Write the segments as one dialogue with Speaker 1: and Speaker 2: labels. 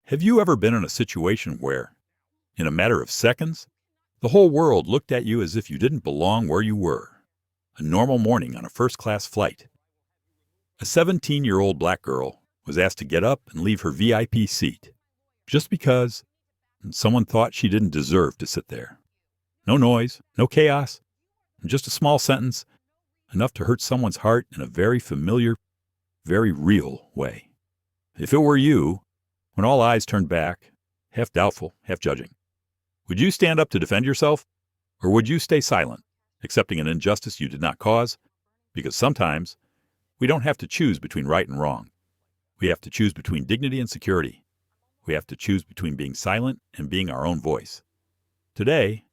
Speaker 1: Have you ever been in a situation where, in a matter of seconds, the whole world looked at you as if you didn't belong where you were? A normal morning on a first-class flight. A 17-year-old black girl was asked to get up and leave her VIP seat, just because someone thought she didn't deserve to sit there. No noise, no chaos, and just a small sentence, enough to hurt someone's heart in a very familiar, very real way. If it were you, when all eyes turned back, half doubtful, half judging, would you stand up to defend yourself? Or would you stay silent, accepting an injustice you did not cause? Because sometimes we don't have to choose between right and wrong. We have to choose between dignity and security. We have to choose between being silent and being our own voice. Today,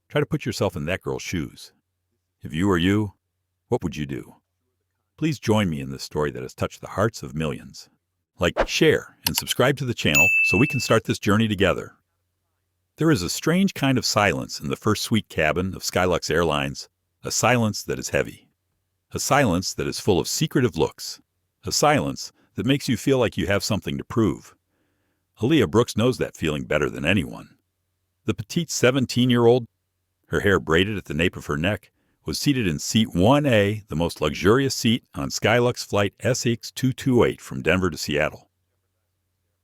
Speaker 1: try to put yourself in that girl's shoes. If you were you, what would you do? Please join me in this story that has touched the hearts of millions. Like, share, and subscribe to the channel so we can start this journey together. There is a strange kind of silence in the first suite cabin of Skylux Airlines, a silence that is heavy. A silence that is full of secretive looks. A silence that makes you feel like you have something to prove. Aaliyah Brooks knows that feeling better than anyone. The petite 17-year-old, her hair braided at the nape of her neck, was seated in Seat 1A, the most luxurious seat on Skylux Flight SX228 from Denver to Seattle.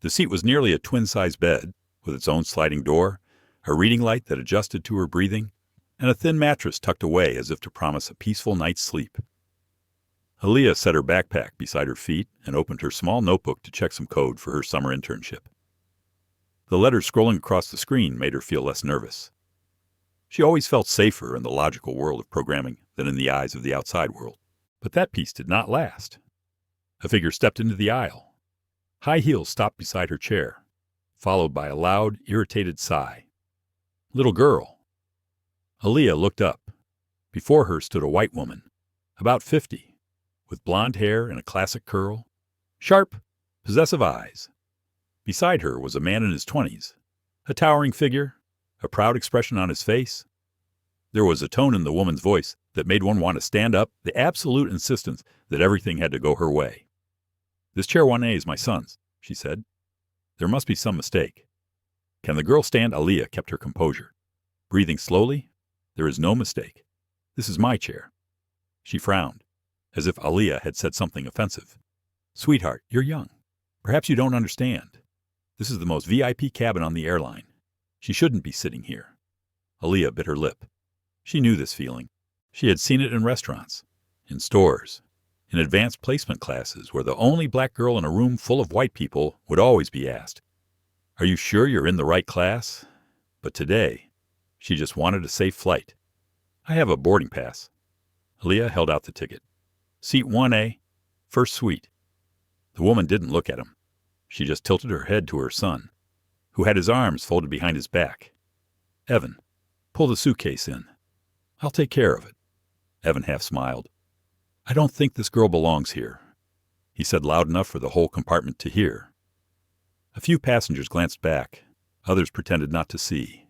Speaker 1: The seat was nearly a twin-size bed, with its own sliding door, a reading light that adjusted to her breathing, and a thin mattress tucked away as if to promise a peaceful night's sleep. Aaliyah set her backpack beside her feet and opened her small notebook to check some code for her summer internship. The letters scrolling across the screen made her feel less nervous. She always felt safer in the logical world of programming than in the eyes of the outside world. But that peace did not last. A figure stepped into the aisle. High heels stopped beside her chair, followed by a loud, irritated sigh. Little girl. Aaliyah looked up. Before her stood a white woman, about 50, with blonde hair and a classic curl, sharp, possessive eyes. Beside her was a man in his 20s, a towering figure, a proud expression on his face. There was a tone in the woman's voice that made one want to stand up, the absolute insistence that everything had to go her way. "This chair 1A is my son's," she said. "There must be some mistake." "Can the girl stand?" Aaliyah kept her composure. Breathing slowly, "There is no mistake. This is my chair." She frowned, as if Aaliyah had said something offensive. "Sweetheart, you're young. Perhaps you don't understand. This is the most VIP cabin on the airline. She shouldn't be sitting here." Aaliyah bit her lip. She knew this feeling. She had seen it in restaurants, in stores, in advanced placement classes where the only black girl in a room full of white people would always be asked, "Are you sure you're in the right class?" But today, she just wanted a safe flight. "I have a boarding pass." Aaliyah held out the ticket. "Seat 1A, first suite." The woman didn't look at him. She just tilted her head to her son, who had his arms folded behind his back. "Evan, pull the suitcase in. I'll take care of it." Evan half smiled. "I don't think this girl belongs here," he said loud enough for the whole compartment to hear. A few passengers glanced back. Others pretended not to see.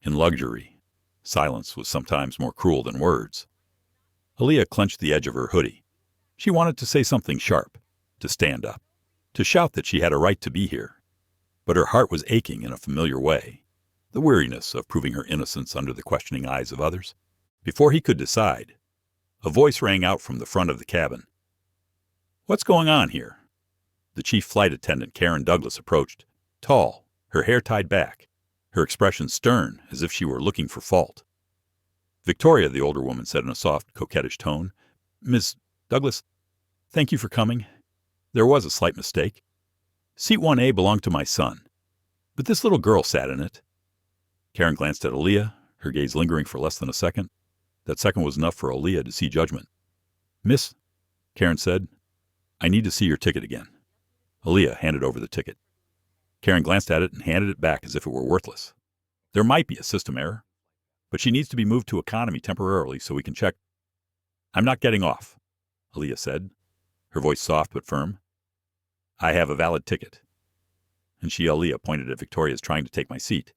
Speaker 1: In luxury, silence was sometimes more cruel than words. Aaliyah clenched the edge of her hoodie. She wanted to say something sharp, to stand up, to shout that she had a right to be here. But her heart was aching in a familiar way, the weariness of proving her innocence under the questioning eyes of others. Before he could decide, a voice rang out from the front of the cabin. "What's going on here?" The chief flight attendant, Karen Douglas, approached, tall, her hair tied back, her expression stern as if she were looking for fault. "Victoria," the older woman said in a soft, coquettish tone. "Miss Douglas, thank you for coming. There was a slight mistake. Seat 1A belonged to my son, but this little girl sat in it." Karen glanced at Aaliyah, her gaze lingering for less than a second. That second was enough for Aaliyah to see judgment. "Miss," Karen said, "I need to see your ticket again." Aaliyah handed over the ticket. Karen glanced at it and handed it back as if it were worthless. "There might be a system error, but she needs to be moved to economy temporarily so we can check." "I'm not getting off," Aaliyah said, her voice soft but firm. "I have a valid ticket." And she, Aaliyah, pointed at Victoria's trying to take my seat.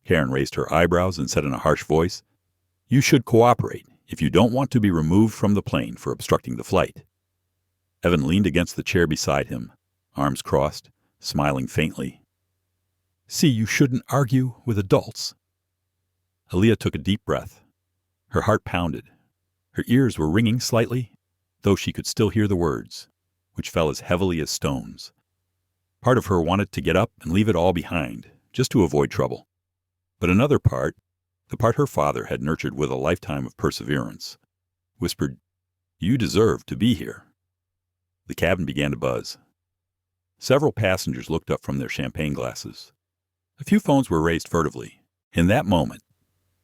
Speaker 1: Karen raised her eyebrows and said in a harsh voice, "You should cooperate if you don't want to be removed from the plane for obstructing the flight." Evan leaned against the chair beside him, arms crossed, smiling faintly. See, you shouldn't argue with adults. Aaliyah took a deep breath. Her heart pounded. Her ears were ringing slightly, though she could still hear the words, which fell as heavily as stones. Part of her wanted to get up and leave it all behind, just to avoid trouble. But another part, the part her father had nurtured with a lifetime of perseverance, whispered, "You deserve to be here." The cabin began to buzz. Several passengers looked up from their champagne glasses. A few phones were raised furtively. In that moment,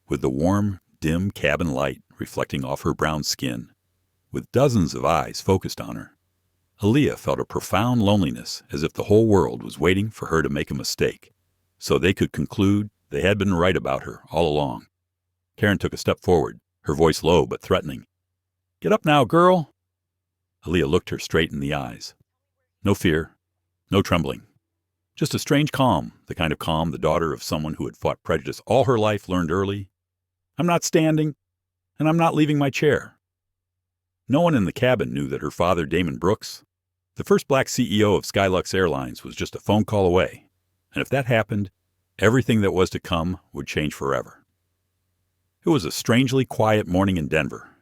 Speaker 1: with the warm, dim cabin light reflecting off her brown skin, with dozens of eyes focused on her, Aaliyah felt a profound loneliness, as if the whole world was waiting for her to make a mistake, so they could conclude they had been right about her all along. Karen took a step forward, her voice low but threatening. "Get up now, girl." Aaliyah looked her straight in the eyes. No fear, no trembling. Just a strange calm, the kind of calm the daughter of someone who had fought prejudice all her life learned early. "I'm not standing, and I'm not leaving my chair." No one in the cabin knew that her father, Damon Brooks, the first black CEO of Skylux Airlines, was just a phone call away. And if that happened, everything that was to come would change forever. It was a strangely quiet morning in Denver.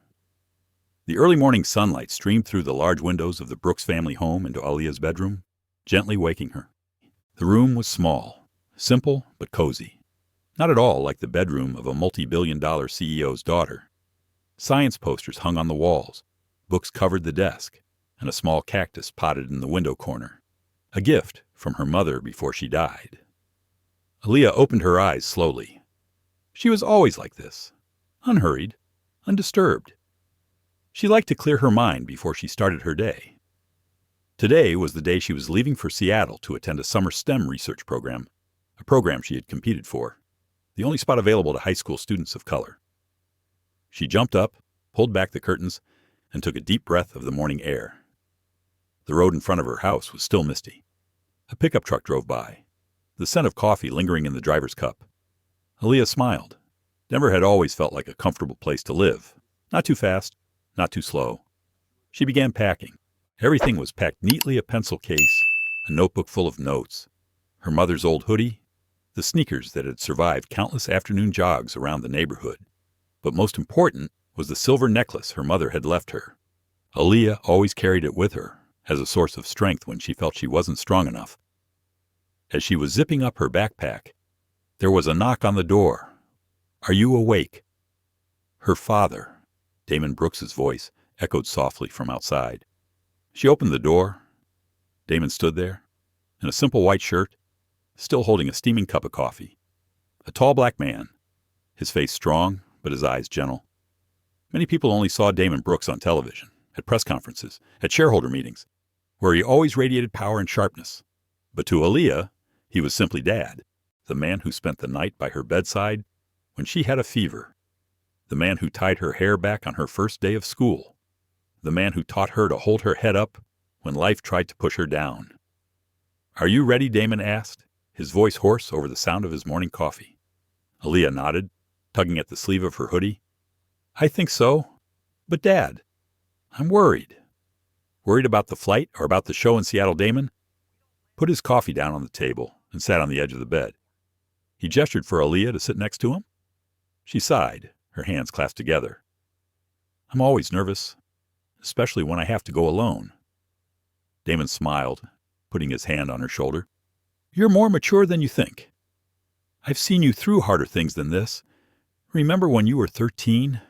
Speaker 1: The early morning sunlight streamed through the large windows of the Brooks family home into Aaliyah's bedroom, gently waking her. The room was small, simple but cozy. Not at all like the bedroom of a multi-billion-dollar CEO's daughter. Science posters hung on the walls, books covered the desk, and a small cactus potted in the window corner. A gift from her mother before she died. Aaliyah opened her eyes slowly. She was always like this, unhurried, undisturbed. She liked to clear her mind before she started her day. Today was the day she was leaving for Seattle to attend a summer STEM research program, a program she had competed for, the only spot available to high school students of color. She jumped up, pulled back the curtains, and took a deep breath of the morning air. The road in front of her house was still misty. A pickup truck drove by, the scent of coffee lingering in the driver's cup. Aaliyah smiled. Denver had always felt like a comfortable place to live. Not too fast, not too slow. She began packing. Everything was packed neatly: a pencil case, a notebook full of notes, her mother's old hoodie, the sneakers that had survived countless afternoon jogs around the neighborhood. But most important was the silver necklace her mother had left her. Aaliyah always carried it with her as a source of strength when she felt she wasn't strong enough. As she was zipping up her backpack, there was a knock on the door. "Are you awake?" Her father, Damon Brooks's voice, echoed softly from outside. She opened the door. Damon stood there, in a simple white shirt, still holding a steaming cup of coffee. A tall black man, his face strong, but his eyes gentle. Many people only saw Damon Brooks on television, at press conferences, at shareholder meetings, where he always radiated power and sharpness. But to Aaliyah, he was simply Dad, the man who spent the night by her bedside when she had a fever, the man who tied her hair back on her first day of school, the man who taught her to hold her head up when life tried to push her down. "Are you ready?" Damon asked, his voice hoarse over the sound of his morning coffee. Aaliyah nodded, tugging at the sleeve of her hoodie. "I think so. But Dad, I'm worried." "Worried about the flight or about the show in Seattle?" Damon put his coffee down on the table and sat on the edge of the bed. He gestured for Aaliyah to sit next to him. She sighed, her hands clasped together. "I'm always nervous, especially when I have to go alone." Damon smiled, putting his hand on her shoulder. "You're more mature than you think. I've seen you through harder things than this. Remember when you were 13,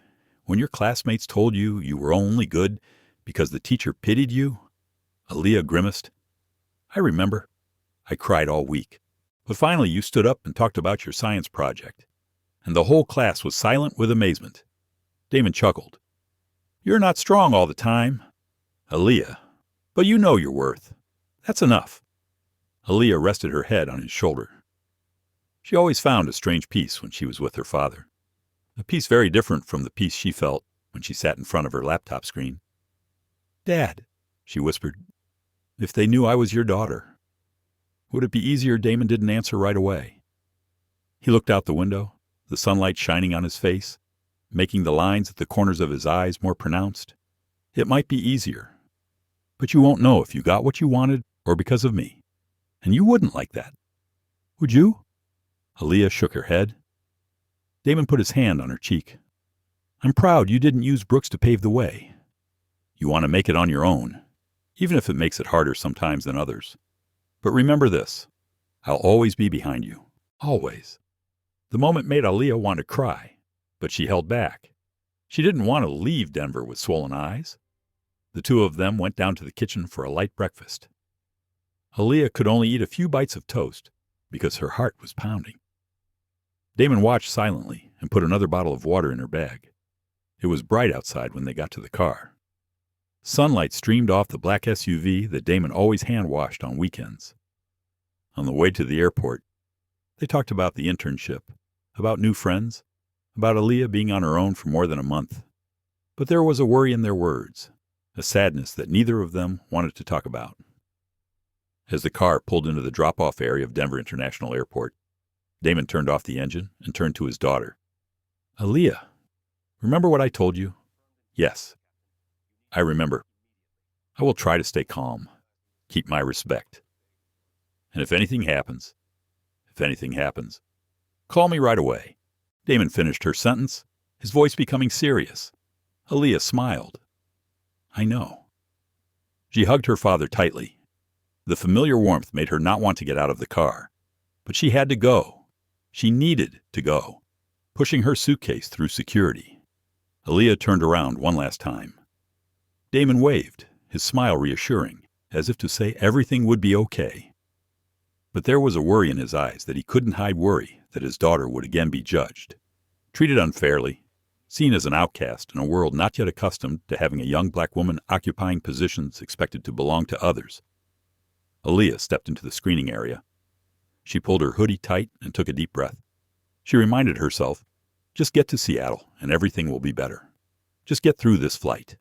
Speaker 1: when your classmates told you you were only good because the teacher pitied you?" Aaliyah grimaced. "I remember. I cried all week. But finally you stood up and talked about your science project, and the whole class was silent with amazement." Damon chuckled. "You're not strong all the time, Aaliyah, but you know your worth. That's enough." Aaliyah rested her head on his shoulder. She always found a strange peace when she was with her father, a peace very different from the peace she felt when she sat in front of her laptop screen. "Dad," she whispered, "if they knew I was your daughter, would it be easier?" Damon didn't answer right away. He looked out the window, the sunlight shining on his face, making the lines at the corners of his eyes more pronounced. "It might be easier, but you won't know if you got what you wanted or because of me. And you wouldn't like that. Would you?" Aaliyah shook her head. Damon put his hand on her cheek. I'm proud you didn't use Brooks to pave the way. You want to make it on your own, even if it makes it harder sometimes than others. But remember this, I'll always be behind you. Always. The moment made Aaliyah want to cry, but she held back. She didn't want to leave Denver with swollen eyes. The two of them went down to the kitchen for a light breakfast. Aaliyah could only eat a few bites of toast because her heart was pounding. Damon watched silently and put another bottle of water in her bag. It was bright outside when they got to the car. Sunlight streamed off the black SUV that Damon always hand-washed on weekends. On the way to the airport, they talked about the internship, about new friends, about Aaliyah being on her own for more than a month. But there was a worry in their words, a sadness that neither of them wanted to talk about. As the car pulled into the drop-off area of Denver International Airport, Damon turned off the engine and turned to his daughter. Aaliyah, remember what I told you? Yes, I remember. I will try to stay calm, keep my respect. And if anything happens, call me right away. Damon finished her sentence, his voice becoming serious. Aaliyah smiled. I know. She hugged her father tightly. The familiar warmth made her not want to get out of the car. But she had to go. She needed to go, pushing her suitcase through security. Aaliyah turned around one last time. Damon waved, his smile reassuring, as if to say everything would be okay. But there was a worry in his eyes that he couldn't hide, worry that his daughter would again be judged, treated unfairly, seen as an outcast in a world not yet accustomed to having a young black woman occupying positions expected to belong to others. Aaliyah stepped into the screening area. She pulled her hoodie tight and took a deep breath. She reminded herself, just get to Seattle and everything will be better. Just get through this flight.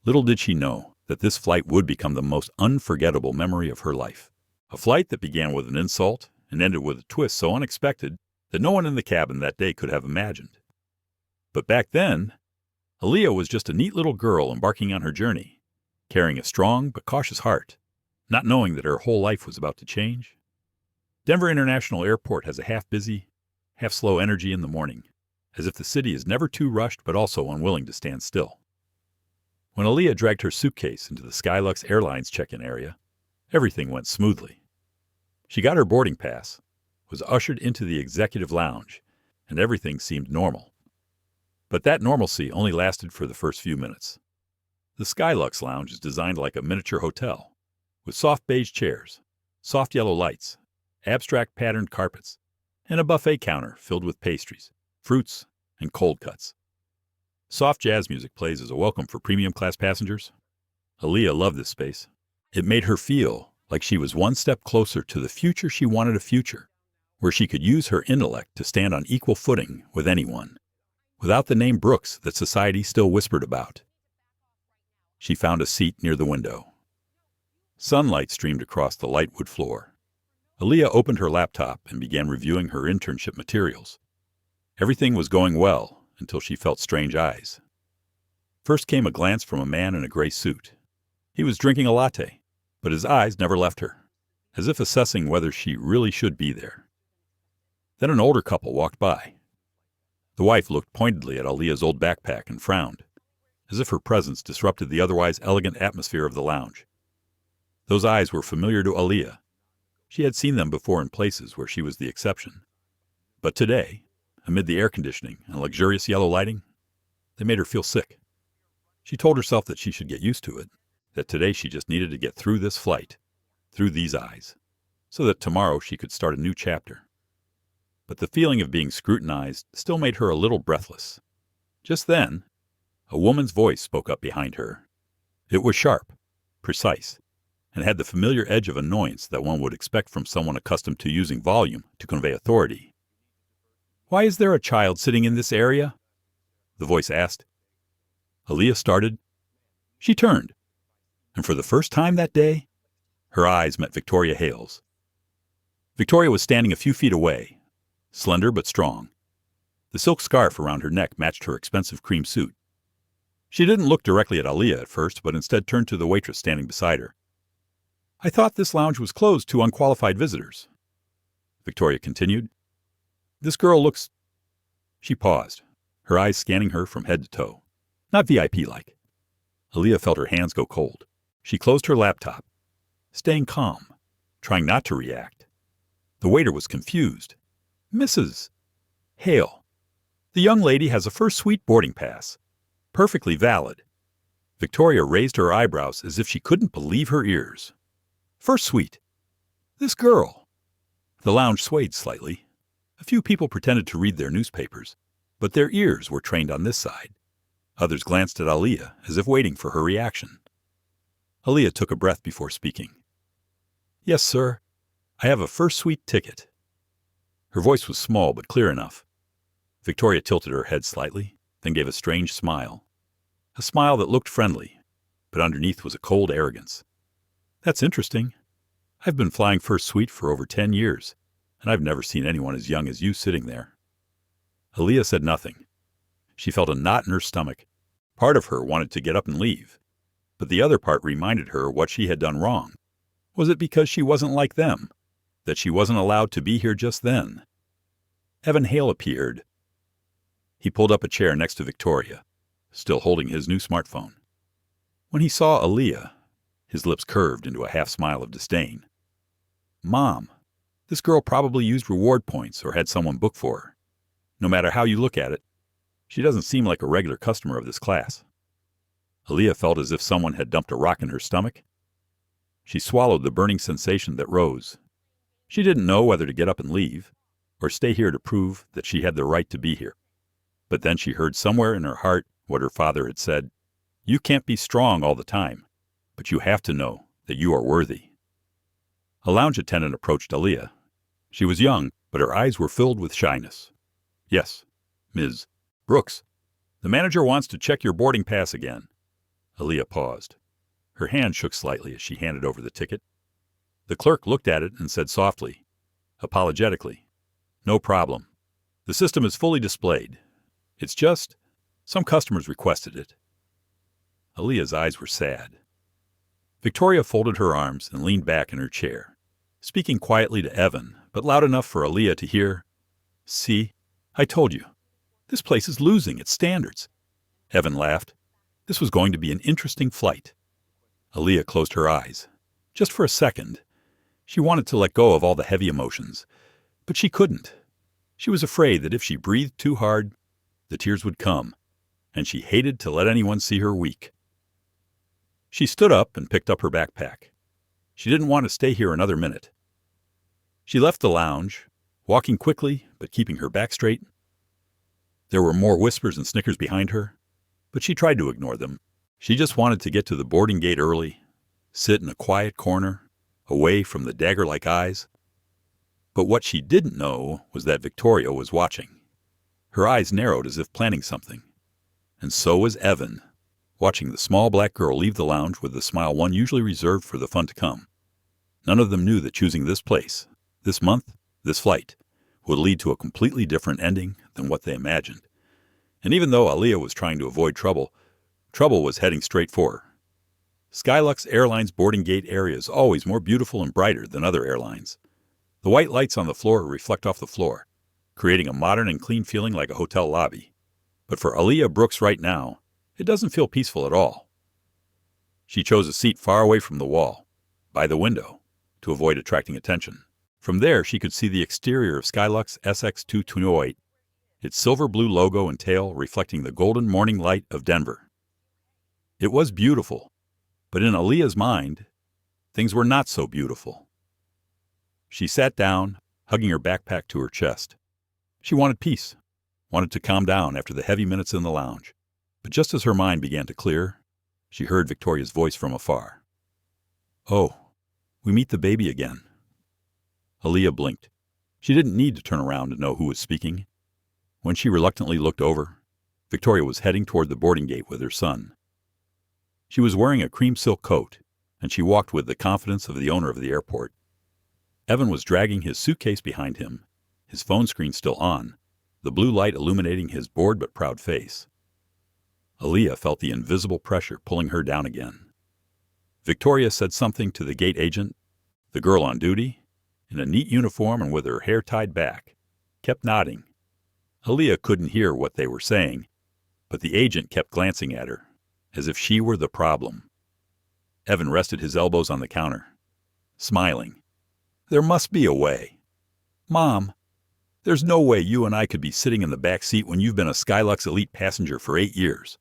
Speaker 1: Little did she know that this flight would become the most unforgettable memory of her life. A flight that began with an insult and ended with a twist so unexpected that no one in the cabin that day could have imagined. But back then, Aaliyah was just a neat little girl embarking on her journey, carrying a strong but cautious heart, not knowing that her whole life was about to change. Denver International Airport has a half-busy, half-slow energy in the morning, as if the city is never too rushed but also unwilling to stand still. When Aaliyah dragged her suitcase into the Skylux Airlines check-in area, everything went smoothly. She got her boarding pass, was ushered into the executive lounge, and everything seemed normal. But that normalcy only lasted for the first few minutes. The Skylux lounge is designed like a miniature hotel, with soft beige chairs, soft yellow lights, abstract patterned carpets, and a buffet counter filled with pastries, fruits, and cold cuts. Soft jazz music plays as a welcome for premium class passengers. Aaliyah loved this space. It made her feel like she was one step closer to the future she wanted, a future where she could use her intellect to stand on equal footing with anyone, without the name Brooks that society still whispered about. She found a seat near the window. Sunlight streamed across the light wood floor. Aaliyah opened her laptop and began reviewing her internship materials. Everything was going well until she felt strange eyes. First came a glance from a man in a gray suit. He was drinking a latte, but his eyes never left her, as if assessing whether she really should be there. Then an older couple walked by. The wife looked pointedly at Aaliyah's old backpack and frowned, as if her presence disrupted the otherwise elegant atmosphere of the lounge. Those eyes were familiar to Aaliyah. She had seen them before in places where she was the exception. But today, amid the air conditioning and luxurious yellow lighting, they made her feel sick. She told herself that she should get used to it, that today she just needed to get through this flight, through these eyes, so that tomorrow she could start a new chapter. But the feeling of being scrutinized still made her a little breathless. Just then, a woman's voice spoke up behind her. It was sharp, precise, and had the familiar edge of annoyance that one would expect from someone accustomed to using volume to convey authority. "Why is there a child sitting in this area?" the voice asked. Aaliyah started. She turned, and for the first time that day, her eyes met Victoria Hale's. Victoria was standing a few feet away, slender but strong. The silk scarf around her neck matched her expensive cream suit. She didn't look directly at Aaliyah at first, but instead turned to the waitress standing beside her. "I thought this lounge was closed to unqualified visitors," Victoria continued. This girl looks... She paused, her eyes scanning her from head to toe. Not VIP-like. Aaliyah felt her hands go cold. She closed her laptop, staying calm, trying not to react. The waiter was confused. Mrs. Hale, the young lady has a first suite boarding pass. Perfectly valid. Victoria raised her eyebrows as if she couldn't believe her ears. First suite. This girl. The lounge swayed slightly. A few people pretended to read their newspapers, but their ears were trained on this side. Others glanced at Aaliyah as if waiting for her reaction. Aaliyah took a breath before speaking. Yes, sir. I have a first suite ticket. Her voice was small but clear enough. Victoria tilted her head slightly, then gave a strange smile. A smile that looked friendly, but underneath was a cold arrogance. That's interesting. I've been flying first suite for over 10 years, and I've never seen anyone as young as you sitting there. Aaliyah said nothing. She felt a knot in her stomach. Part of her wanted to get up and leave, but the other part reminded her what she had done wrong. Was it because she wasn't like them, that she wasn't allowed to be here just then? Evan Hale appeared. He pulled up a chair next to Victoria, still holding his new smartphone. When he saw Aaliyah, his lips curved into a half-smile of disdain. Mom, this girl probably used reward points or had someone book for her. No matter how you look at it, she doesn't seem like a regular customer of this class. Aaliyah felt as if someone had dumped a rock in her stomach. She swallowed the burning sensation that rose. She didn't know whether to get up and leave, or stay here to prove that she had the right to be here. But then she heard somewhere in her heart what her father had said. You can't be strong all the time, but you have to know that you are worthy. A lounge attendant approached Aaliyah. She was young, but her eyes were filled with shyness. Yes, Ms. Brooks, the manager wants to check your boarding pass again. Aaliyah paused. Her hand shook slightly as she handed over the ticket. The clerk looked at it and said softly, apologetically, no problem. The system is fully displayed. It's just, some customers requested it. Aaliyah's eyes were sad. Victoria folded her arms and leaned back in her chair, speaking quietly to Evan, but loud enough for Aaliyah to hear. See, I told you. This place is losing its standards. Evan laughed. This was going to be an interesting flight. Aaliyah closed her eyes. Just for a second. She wanted to let go of all the heavy emotions, but she couldn't. She was afraid that if she breathed too hard, the tears would come, and she hated to let anyone see her weak. She stood up and picked up her backpack. She didn't want to stay here another minute. She left the lounge, walking quickly but keeping her back straight. There were more whispers and snickers behind her, but she tried to ignore them. She just wanted to get to the boarding gate early, sit in a quiet corner, away from the dagger-like eyes. But what she didn't know was that Victoria was watching. Her eyes narrowed as if planning something. And so was Evan, watching the small black girl leave the lounge with the smile one usually reserved for the fun to come. None of them knew that choosing this place, this month, this flight, would lead to a completely different ending than what they imagined. And even though Aaliyah was trying to avoid trouble, trouble was heading straight for her. Skylux Airlines boarding gate area is always more beautiful and brighter than other airlines. The white lights on the floor reflect off the floor, creating a modern and clean feeling like a hotel lobby. But for Aaliyah Brooks right now, it doesn't feel peaceful at all. She chose a seat far away from the wall, by the window, to avoid attracting attention. From there, she could see the exterior of Skylux SX-228, its silver blue logo and tail reflecting the golden morning light of Denver. It was beautiful, but in Aaliyah's mind, things were not so beautiful. She sat down, hugging her backpack to her chest. She wanted peace, wanted to calm down after the heavy minutes in the lounge. But just as her mind began to clear, she heard Victoria's voice from afar. Oh, we meet the baby again. Aaliyah blinked. She didn't need to turn around to know who was speaking. When she reluctantly looked over, Victoria was heading toward the boarding gate with her son. She was wearing a cream silk coat, and she walked with the confidence of the owner of the airport. Evan was dragging his suitcase behind him, his phone screen still on, the blue light illuminating his bored but proud face. Aaliyah felt the invisible pressure pulling her down again. Victoria said something to the gate agent, the girl on duty, in a neat uniform and with her hair tied back. kept nodding. Aaliyah couldn't hear what they were saying, but the agent kept glancing at her, as if she were the problem. Evan rested his elbows on the counter, smiling. There must be a way. Mom, there's no way you and I could be sitting in the back seat when you've been a Skylux Elite passenger for 8 years.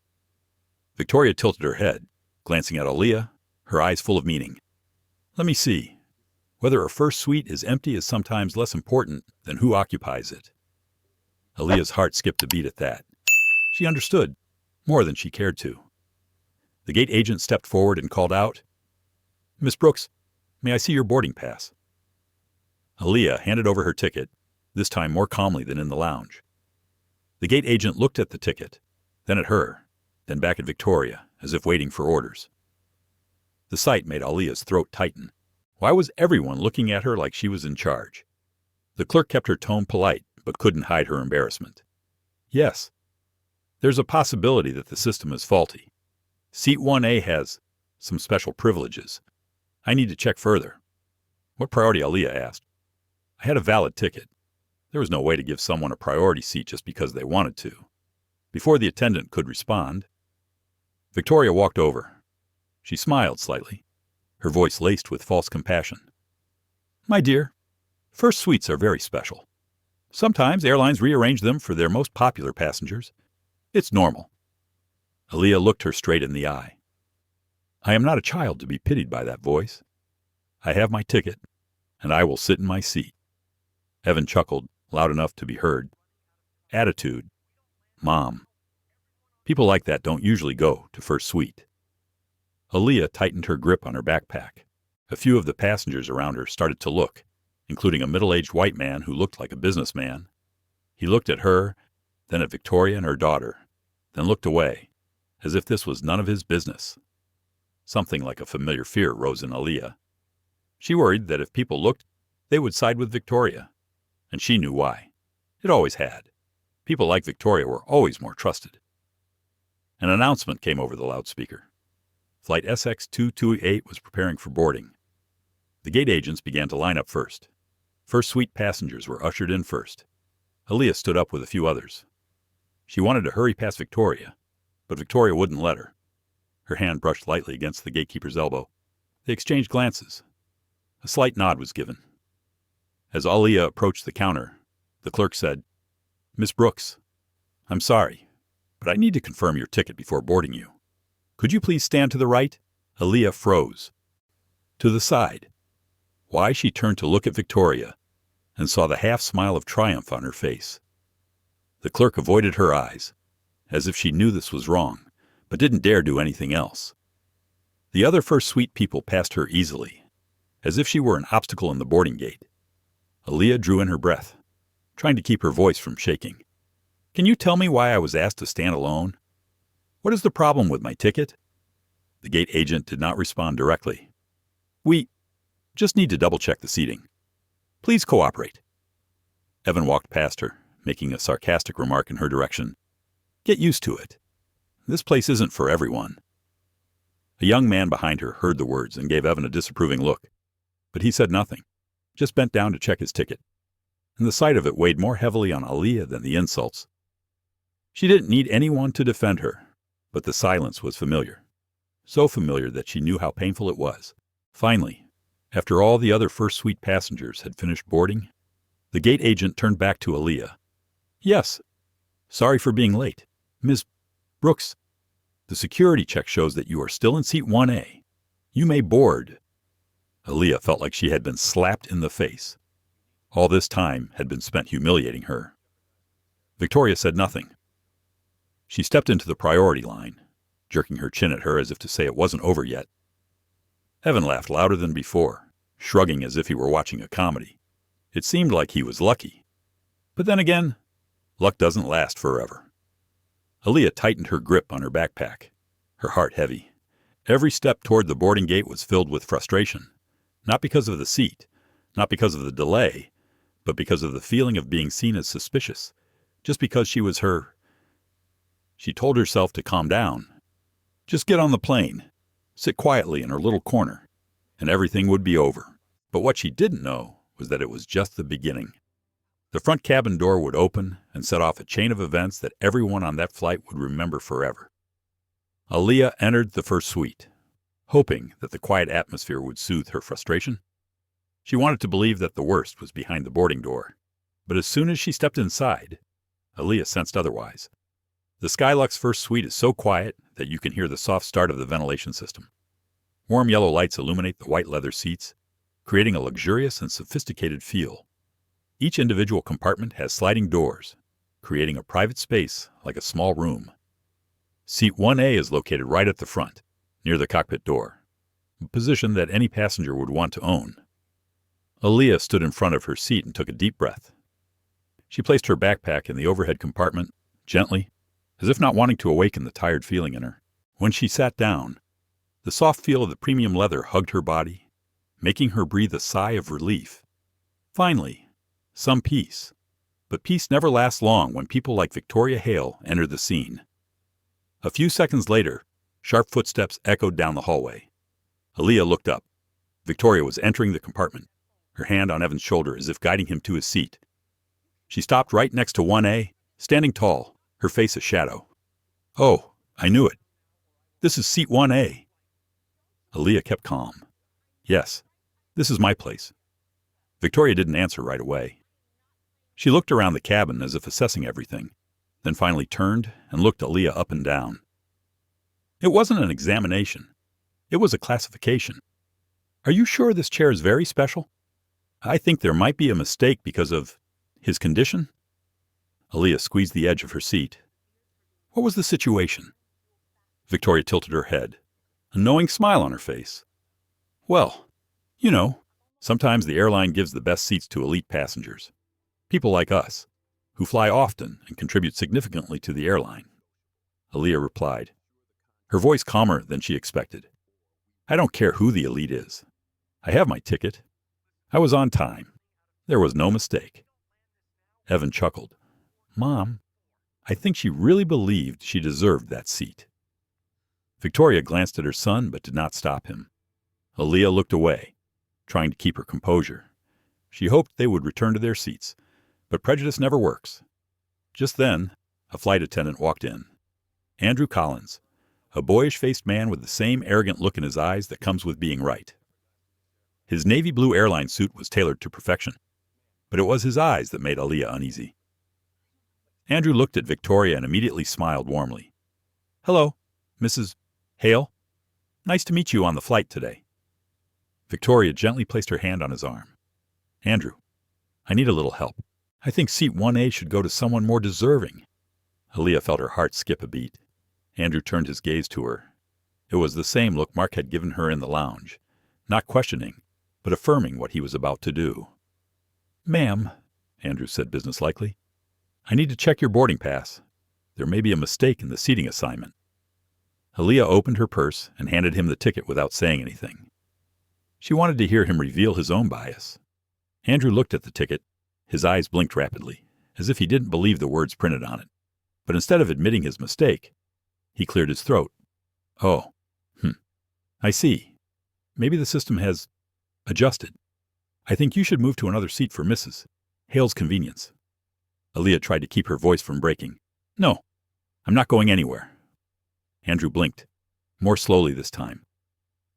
Speaker 1: Victoria tilted her head, glancing at Aaliyah, her eyes full of meaning. Let me see. Whether a first suite is empty is sometimes less important than who occupies it. Aaliyah's heart skipped a beat at that. She understood, more than she cared to. The gate agent stepped forward and called out, Miss Brooks, may I see your boarding pass? Aaliyah handed over her ticket, this time more calmly than in the lounge. The gate agent looked at the ticket, then at her, then back at Victoria, as if waiting for orders. The sight made Aaliyah's throat tighten. Why was everyone looking at her like she was in charge? The clerk kept her tone polite, but couldn't hide her embarrassment. Yes, there's a possibility that the system is faulty. Seat 1A has some special privileges. I need to check further. What priority? Aaliyah asked. I had a valid ticket. There was no way to give someone a priority seat just because they wanted to. Before the attendant could respond, Victoria walked over. She smiled slightly, her voice laced with false compassion. My dear, first suites are very special. Sometimes airlines rearrange them for their most popular passengers. It's normal. Aaliyah looked her straight in the eye. I am not a child to be pitied by that voice. I have my ticket, and I will sit in my seat. Evan chuckled, loud enough to be heard. Attitude. Mom. People like that don't usually go to first suite. Aaliyah tightened her grip on her backpack. A few of the passengers around her started to look, including a middle-aged white man who looked like a businessman. He looked at her, then at Victoria and her daughter, then looked away, as if this was none of his business. Something like a familiar fear rose in Aaliyah. She worried that if people looked, they would side with Victoria, and she knew why. It always had. People like Victoria were always more trusted. An announcement came over the loudspeaker. Flight SX228 was preparing for boarding. The gate agents began to line up first. First suite passengers were ushered in first. Aaliyah stood up with a few others. She wanted to hurry past Victoria, but Victoria wouldn't let her. Her hand brushed lightly against the gatekeeper's elbow. They exchanged glances. A slight nod was given. As Aaliyah approached the counter, the clerk said, Miss Brooks, I'm sorry, but I need to confirm your ticket before boarding you. Could you please stand to the right? Aaliyah froze. To the side. Why? She turned to look at Victoria and saw the half-smile of triumph on her face. The clerk avoided her eyes, as if she knew this was wrong, but didn't dare do anything else. The other first suite people passed her easily, as if she were an obstacle in the boarding gate. Aaliyah drew in her breath, trying to keep her voice from shaking. Can you tell me why I was asked to stand alone? What is the problem with my ticket? The gate agent did not respond directly. We just need to double-check the seating. Please cooperate. Evan walked past her, making a sarcastic remark in her direction. Get used to it. This place isn't for everyone. A young man behind her heard the words and gave Evan a disapproving look, but he said nothing, just bent down to check his ticket, and the sight of it weighed more heavily on Aaliyah than the insults. She didn't need anyone to defend her, but the silence was familiar, so familiar that she knew how painful it was. Finally, after all the other first suite passengers had finished boarding, the gate agent turned back to Aaliyah. Yes, sorry for being late. Ms. Brooks, the security check shows that you are still in seat 1A. You may board. Aaliyah felt like she had been slapped in the face. All this time had been spent humiliating her. Victoria said nothing. She stepped into the priority line, jerking her chin at her as if to say it wasn't over yet. Evan laughed louder than before, shrugging as if he were watching a comedy. It seemed like he was lucky. But then again, luck doesn't last forever. Aaliyah tightened her grip on her backpack, her heart heavy. Every step toward the boarding gate was filled with frustration, not because of the seat, not because of the delay, but because of the feeling of being seen as suspicious, just because she was her. She told herself to calm down. Just get on the plane, sit quietly in her little corner, and everything would be over. But what she didn't know was that it was just the beginning. The front cabin door would open and set off a chain of events that everyone on that flight would remember forever. Aaliyah entered the first suite, hoping that the quiet atmosphere would soothe her frustration. She wanted to believe that the worst was behind the boarding door, but as soon as she stepped inside, Aaliyah sensed otherwise. The Skylux first suite is so quiet that you can hear the soft start of the ventilation system. Warm yellow lights illuminate the white leather seats, creating a luxurious and sophisticated feel. Each individual compartment has sliding doors, creating a private space like a small room. Seat 1A is located right at the front, near the cockpit door, a position that any passenger would want to own. Aaliyah stood in front of her seat and took a deep breath. She placed her backpack in the overhead compartment, gently, as if not wanting to awaken the tired feeling in her. When she sat down, the soft feel of the premium leather hugged her body, making her breathe a sigh of relief. Finally, some peace. But peace never lasts long when people like Victoria Hale enter the scene. A few seconds later, sharp footsteps echoed down the hallway. Aaliyah looked up. Victoria was entering the compartment, her hand on Evan's shoulder as if guiding him to his seat. She stopped right next to 1A, standing tall, her face a shadow. "Oh, I knew it. This is seat 1A. Aaliyah kept calm. "Yes, this is my place." Victoria didn't answer right away. She looked around the cabin as if assessing everything, then finally turned and looked Aaliyah up and down. It wasn't an examination. It was a classification. "Are you sure this chair is very special? I think there might be a mistake because of his condition." Aaliyah squeezed the edge of her seat. "What was the situation?" Victoria tilted her head, a knowing smile on her face. "Well, you know, sometimes the airline gives the best seats to elite passengers. People like us, who fly often and contribute significantly to the airline." Aaliyah replied, her voice calmer than she expected. "I don't care who the elite is. I have my ticket. I was on time. There was no mistake." Evan chuckled. "Mom, I think she really believed she deserved that seat." Victoria glanced at her son but did not stop him. Aaliyah looked away, trying to keep her composure. She hoped they would return to their seats, but prejudice never works. Just then, a flight attendant walked in. Andrew Collins, a boyish-faced man with the same arrogant look in his eyes that comes with being right. His navy blue airline suit was tailored to perfection, but it was his eyes that made Aaliyah uneasy. Andrew looked at Victoria and immediately smiled warmly. "Hello, Mrs. Hale. Nice to meet you on the flight today." Victoria gently placed her hand on his arm. "Andrew, I need a little help. I think seat 1A should go to someone more deserving." Aaliyah felt her heart skip a beat. Andrew turned his gaze to her. It was the same look Mark had given her in the lounge, not questioning, but affirming what he was about to do. "Ma'am," Andrew said businesslike, "I need to check your boarding pass. There may be a mistake in the seating assignment." Aaliyah opened her purse and handed him the ticket without saying anything. She wanted to hear him reveal his own bias. Andrew looked at the ticket. His eyes blinked rapidly, as if he didn't believe the words printed on it. But instead of admitting his mistake, he cleared his throat. "Oh, I see. Maybe the system has adjusted. I think you should move to another seat for Mrs. Hale's convenience." Aaliyah tried to keep her voice from breaking. "No, I'm not going anywhere." Andrew blinked, more slowly this time.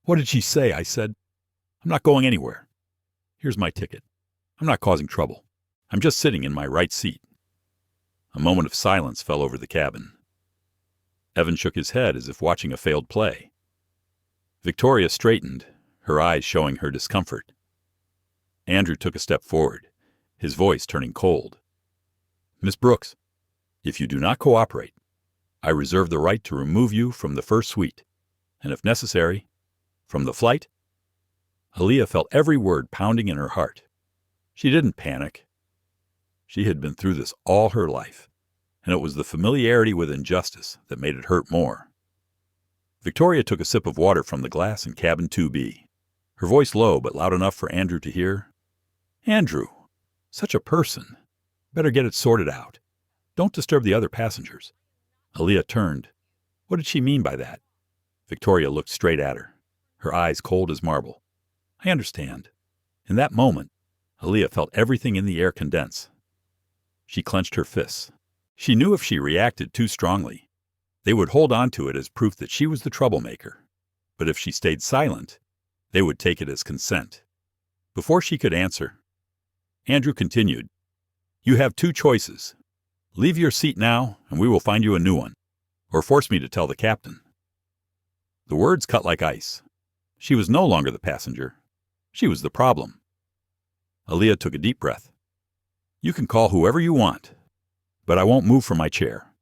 Speaker 1: "What did she say?" I said. "I'm not going anywhere. Here's my ticket. I'm not causing trouble. I'm just sitting in my right seat." A moment of silence fell over the cabin. Evan shook his head as if watching a failed play. Victoria straightened, her eyes showing her discomfort. Andrew took a step forward, his voice turning cold. "Miss Brooks, if you do not cooperate, I reserve the right to remove you from the first suite, and if necessary, from the flight." Aaliyah felt every word pounding in her heart. She didn't panic. She had been through this all her life, and it was the familiarity with injustice that made it hurt more. Victoria took a sip of water from the glass in cabin 2B, her voice low but loud enough for Andrew to hear. "Andrew, such a person. Better get it sorted out. Don't disturb the other passengers." Aaliyah turned. What did she mean by that? Victoria looked straight at her, her eyes cold as marble. "I understand." In that moment, Aaliyah felt everything in the air condense. She clenched her fists. She knew if she reacted too strongly, they would hold on to it as proof that she was the troublemaker. But if she stayed silent, they would take it as consent. Before she could answer, Andrew continued, "You have two choices. Leave your seat now, and we will find you a new one, or force me to tell the captain." The words cut like ice. She was no longer the passenger. She was the problem. Aaliyah took a deep breath. "You can call whoever you want, but I won't move from my chair."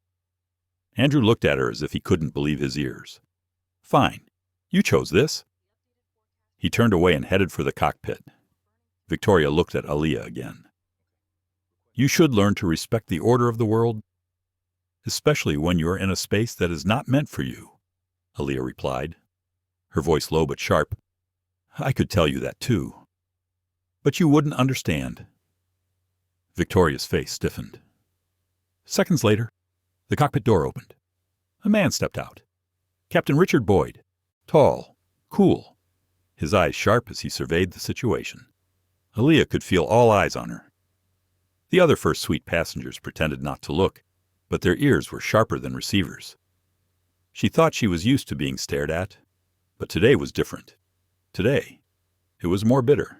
Speaker 1: Andrew looked at her as if he couldn't believe his ears. "Fine. You chose this." He turned away and headed for the cockpit. Victoria looked at Aaliyah again. "You should learn to respect the order of the world, especially when you are in a space that is not meant for you," Aaliyah replied, her voice low but sharp. "I could tell you that too, but you wouldn't understand." Victoria's face stiffened. Seconds later, the cockpit door opened. A man stepped out. Captain Richard Boyd, tall, cool, his eyes sharp as he surveyed the situation. Aaliyah could feel all eyes on her. The other first suite passengers pretended not to look, but their ears were sharper than receivers. She thought she was used to being stared at, but today was different. Today, it was more bitter.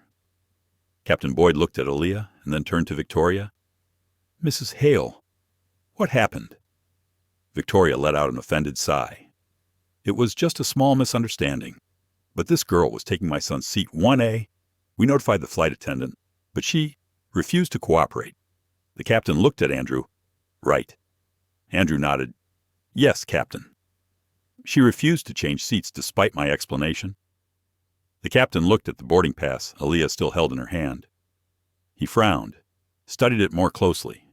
Speaker 1: Captain Boyd looked at Aaliyah and then turned to Victoria. "Mrs. Hale, what happened?" Victoria let out an offended sigh. "It was just a small misunderstanding, but this girl was taking my son's seat 1A. We notified the flight attendant, but she refused to cooperate." The captain looked at Andrew. "Right." Andrew nodded. "Yes, Captain. She refused to change seats despite my explanation." The captain looked at the boarding pass Aaliyah still held in her hand. He frowned, studied it more closely,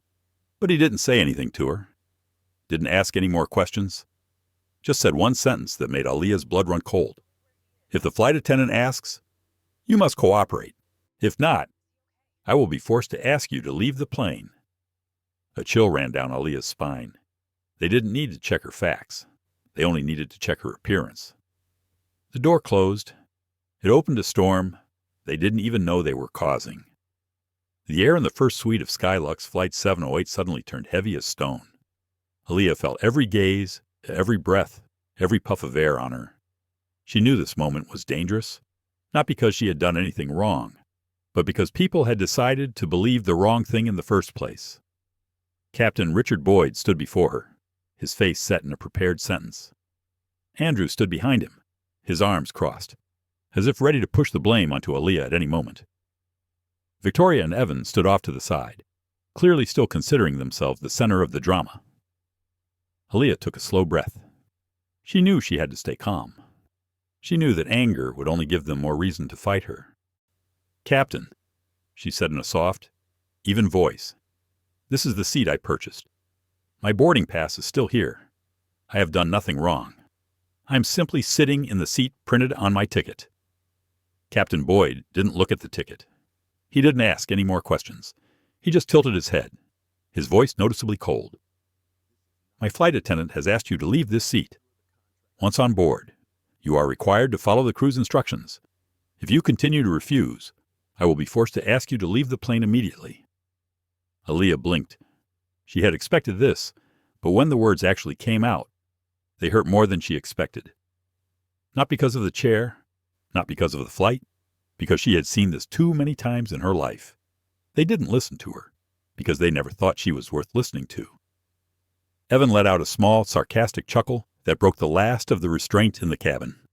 Speaker 1: but he didn't say anything to her. Didn't ask any more questions. Just said one sentence that made Aaliyah's blood run cold. "If the flight attendant asks, you must cooperate. If not, I will be forced to ask you to leave the plane." A chill ran down Aaliyah's spine. They didn't need to check her facts. They only needed to check her appearance. The door closed. It opened a storm they didn't even know they were causing. The air in the first suite of Skylux Flight 708 suddenly turned heavy as stone. Aaliyah felt every gaze, every breath, every puff of air on her. She knew this moment was dangerous, not because she had done anything wrong, but because people had decided to believe the wrong thing in the first place. Captain Richard Boyd stood before her, his face set in a prepared sentence. Andrew stood behind him, his arms crossed, as if ready to push the blame onto Aaliyah at any moment. Victoria and Evan stood off to the side, clearly still considering themselves the center of the drama. Aaliyah took a slow breath. She knew she had to stay calm. She knew that anger would only give them more reason to fight her. "Captain," she said in a soft, even voice, "this is the seat I purchased. My boarding pass is still here. I have done nothing wrong. I am simply sitting in the seat printed on my ticket." Captain Boyd didn't look at the ticket. He didn't ask any more questions. He just tilted his head, his voice noticeably cold. "My flight attendant has asked you to leave this seat. Once on board, you are required to follow the crew's instructions. If you continue to refuse, I will be forced to ask you to leave the plane immediately." Aaliyah blinked. She had expected this, but when the words actually came out, they hurt more than she expected. Not because of the chair, not because of the flight, because she had seen this too many times in her life. They didn't listen to her, because they never thought she was worth listening to. Evan let out a small, sarcastic chuckle that broke the last of the restraint in the cabin.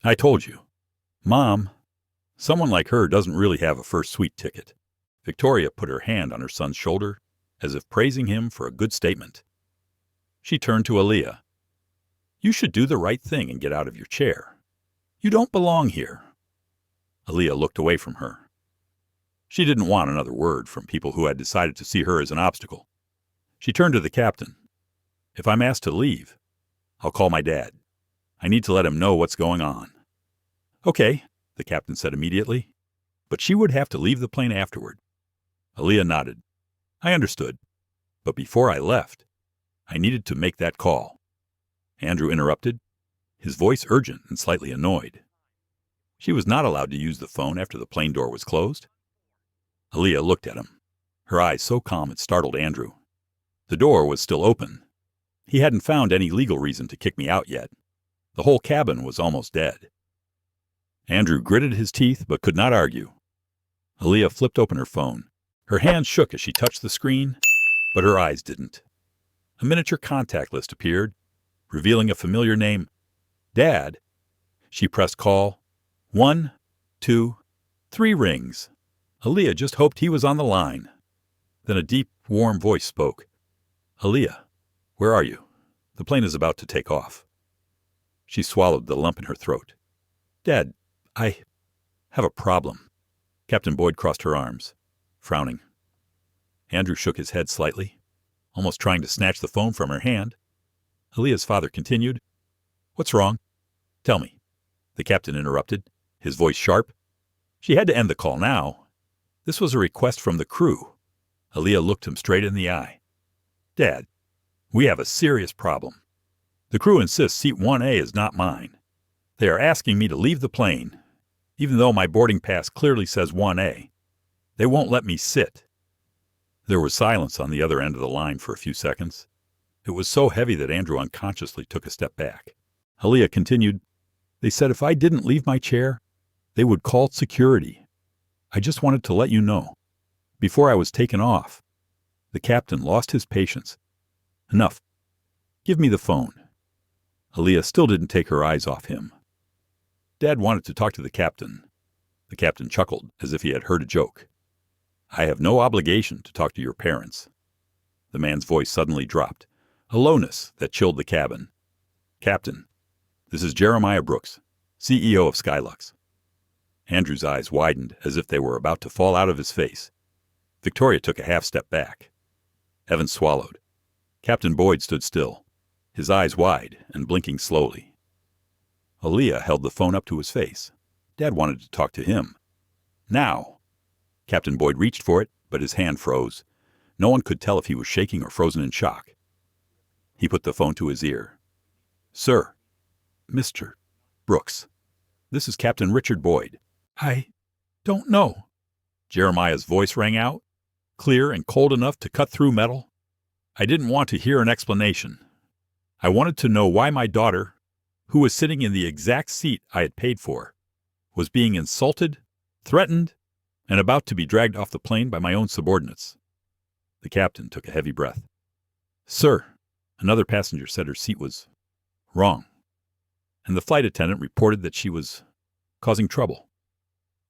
Speaker 1: "I told you. Mom, someone like her doesn't really have a first suite ticket." Victoria put her hand on her son's shoulder, as if praising him for a good statement. She turned to Aaliyah. "You should do the right thing and get out of your chair. You don't belong here." Aaliyah looked away from her. She didn't want another word from people who had decided to see her as an obstacle. She turned to the captain. "If I'm asked to leave, I'll call my dad. I need to let him know what's going on." "Okay," the captain said immediately, "but she would have to leave the plane afterward." Aaliyah nodded. "I understood. But before I left, I needed to make that call." Andrew interrupted, his voice urgent and slightly annoyed. She was not allowed to use the phone after the plane door was closed. Aaliyah looked at him. her eyes so calm it startled Andrew. The door was still open. He hadn't found any legal reason to kick me out yet. The whole cabin was almost dead. Andrew gritted his teeth but could not argue. Aaliyah flipped open her phone. Her hands shook as she touched the screen, but her eyes didn't. A miniature contact list appeared, revealing a familiar name. Dad. She pressed call. 1, 2, 3 rings. Aaliyah just hoped he was on the line. Then a deep, warm voice spoke. Aaliyah, where are you? The plane is about to take off. She swallowed the lump in her throat. Dad, I have a problem. Captain Boyd crossed her arms, frowning. Andrew shook his head slightly, almost trying to snatch the phone from her hand. Aaliyah's father continued. What's wrong? Tell me. The captain interrupted, his voice sharp. She had to end the call now. This was a request from the crew. Aaliyah looked him straight in the eye. Dad, we have a serious problem. The crew insists seat 1A is not mine. They are asking me to leave the plane, even though my boarding pass clearly says 1A. They won't let me sit. There was silence on the other end of the line for a few seconds. It was so heavy that Andrew unconsciously took a step back. Aaliyah continued, They said if I didn't leave my chair, they would call security. I just wanted to let you know. Before I was taken off, the captain lost his patience. Enough. Give me the phone. Aaliyah still didn't take her eyes off him. Dad wanted to talk to the captain. The captain chuckled as if he had heard a joke. I have no obligation to talk to your parents. The man's voice suddenly dropped, a lowness that chilled the cabin. Captain, this is Jeremiah Brooks, CEO of Skylux. Andrew's eyes widened as if they were about to fall out of his face. Victoria took a half step back. Evan swallowed. Captain Boyd stood still, his eyes wide and blinking slowly. Aaliyah held the phone up to his face. Dad wanted to talk to him. Now. Captain Boyd reached for it, but his hand froze. No one could tell if he was shaking or frozen in shock. He put the phone to his ear. Sir, Mr. Brooks, this is Captain Richard Boyd. I don't know. Jeremiah's voice rang out, clear and cold enough to cut through metal. I didn't want to hear an explanation. I wanted to know why my daughter, who was sitting in the exact seat I had paid for, was being insulted, threatened, and about to be dragged off the plane by my own subordinates. The captain took a heavy breath. Sir, another passenger said her seat was wrong, and the flight attendant reported that she was causing trouble.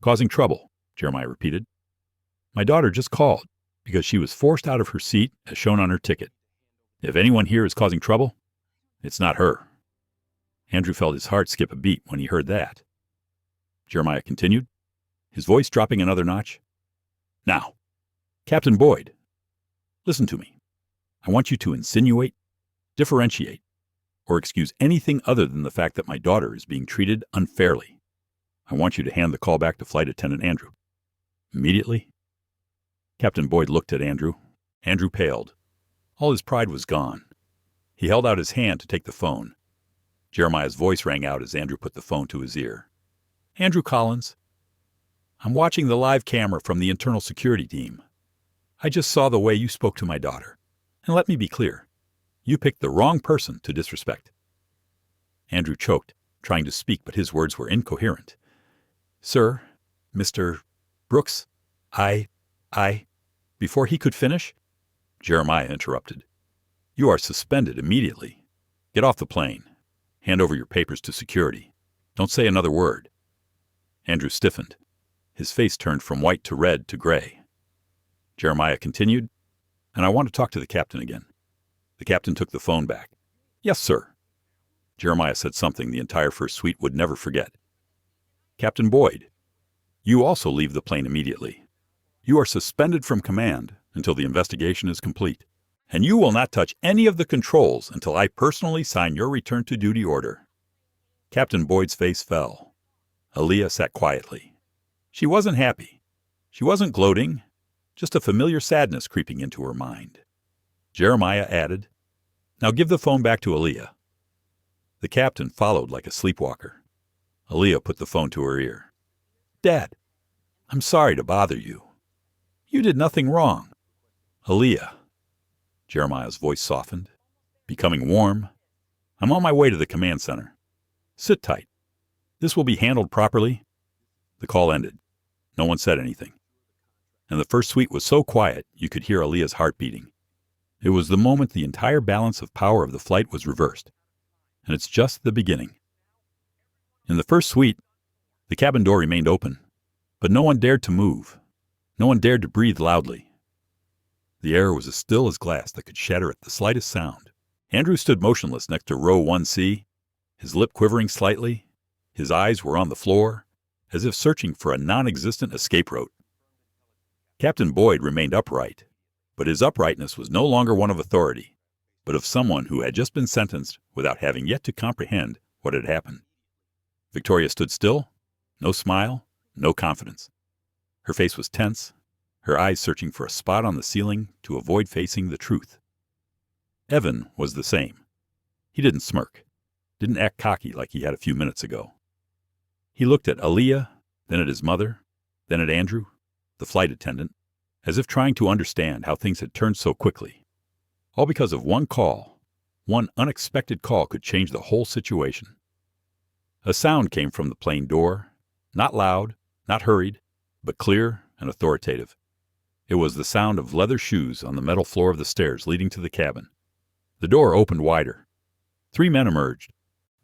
Speaker 1: Causing trouble, Jeremiah repeated. My daughter just called because she was forced out of her seat as shown on her ticket. If anyone here is causing trouble, it's not her. Andrew felt his heart skip a beat when he heard that. Jeremiah continued, his voice dropping another notch. Now, Captain Boyd, listen to me. I want you to insinuate, differentiate, or excuse anything other than the fact that my daughter is being treated unfairly. I want you to hand the call back to Flight Attendant Andrew. Immediately. Captain Boyd looked at Andrew. Andrew paled. All his pride was gone. He held out his hand to take the phone. Jeremiah's voice rang out as Andrew put the phone to his ear. Andrew Collins, I'm watching the live camera from the internal security team. I just saw the way you spoke to my daughter. And let me be clear. You picked the wrong person to disrespect. Andrew choked, trying to speak, but his words were incoherent. Sir, Mr. Brooks, I... Before he could finish, Jeremiah interrupted. You are suspended immediately. Get off the plane. Hand over your papers to security. Don't say another word. Andrew stiffened. His face turned from white to red to gray. Jeremiah continued, and I want to talk to the captain again. The captain took the phone back. Yes, sir. Jeremiah said something the entire first suite would never forget. Captain Boyd, you also leave the plane immediately. You are suspended from command until the investigation is complete, and you will not touch any of the controls until I personally sign your return to duty order. Captain Boyd's face fell. Aaliyah sat quietly. She wasn't happy. She wasn't gloating, just a familiar sadness creeping into her mind. Jeremiah added, Now give the phone back to Aaliyah. The captain followed like a sleepwalker. Aaliyah put the phone to her ear. Dad, I'm sorry to bother you. You did nothing wrong. Aaliyah. Jeremiah's voice softened, becoming warm. I'm on my way to the command center. Sit tight. This will be handled properly. The call ended. No one said anything. And the first suite was so quiet you could hear Aaliyah's heart beating. It was the moment the entire balance of power of the flight was reversed. And it's just the beginning. In the first suite, the cabin door remained open, but no one dared to move. No one dared to breathe loudly. The air was as still as glass that could shatter at the slightest sound. Andrew stood motionless next to row 1C, his lip quivering slightly. His eyes were on the floor, as if searching for a non-existent escape route. Captain Boyd remained upright, but his uprightness was no longer one of authority, but of someone who had just been sentenced without having yet to comprehend what had happened. Victoria stood still, no smile, no confidence. Her face was tense, her eyes searching for a spot on the ceiling to avoid facing the truth. Evan was the same. He didn't smirk, didn't act cocky like he had a few minutes ago. He looked at Aaliyah, then at his mother, then at Andrew, the flight attendant, as if trying to understand how things had turned so quickly. All because of one call. One unexpected call could change the whole situation. A sound came from the plane door, not loud, not hurried, but clear and authoritative. It was the sound of leather shoes on the metal floor of the stairs leading to the cabin. The door opened wider. 3 men emerged,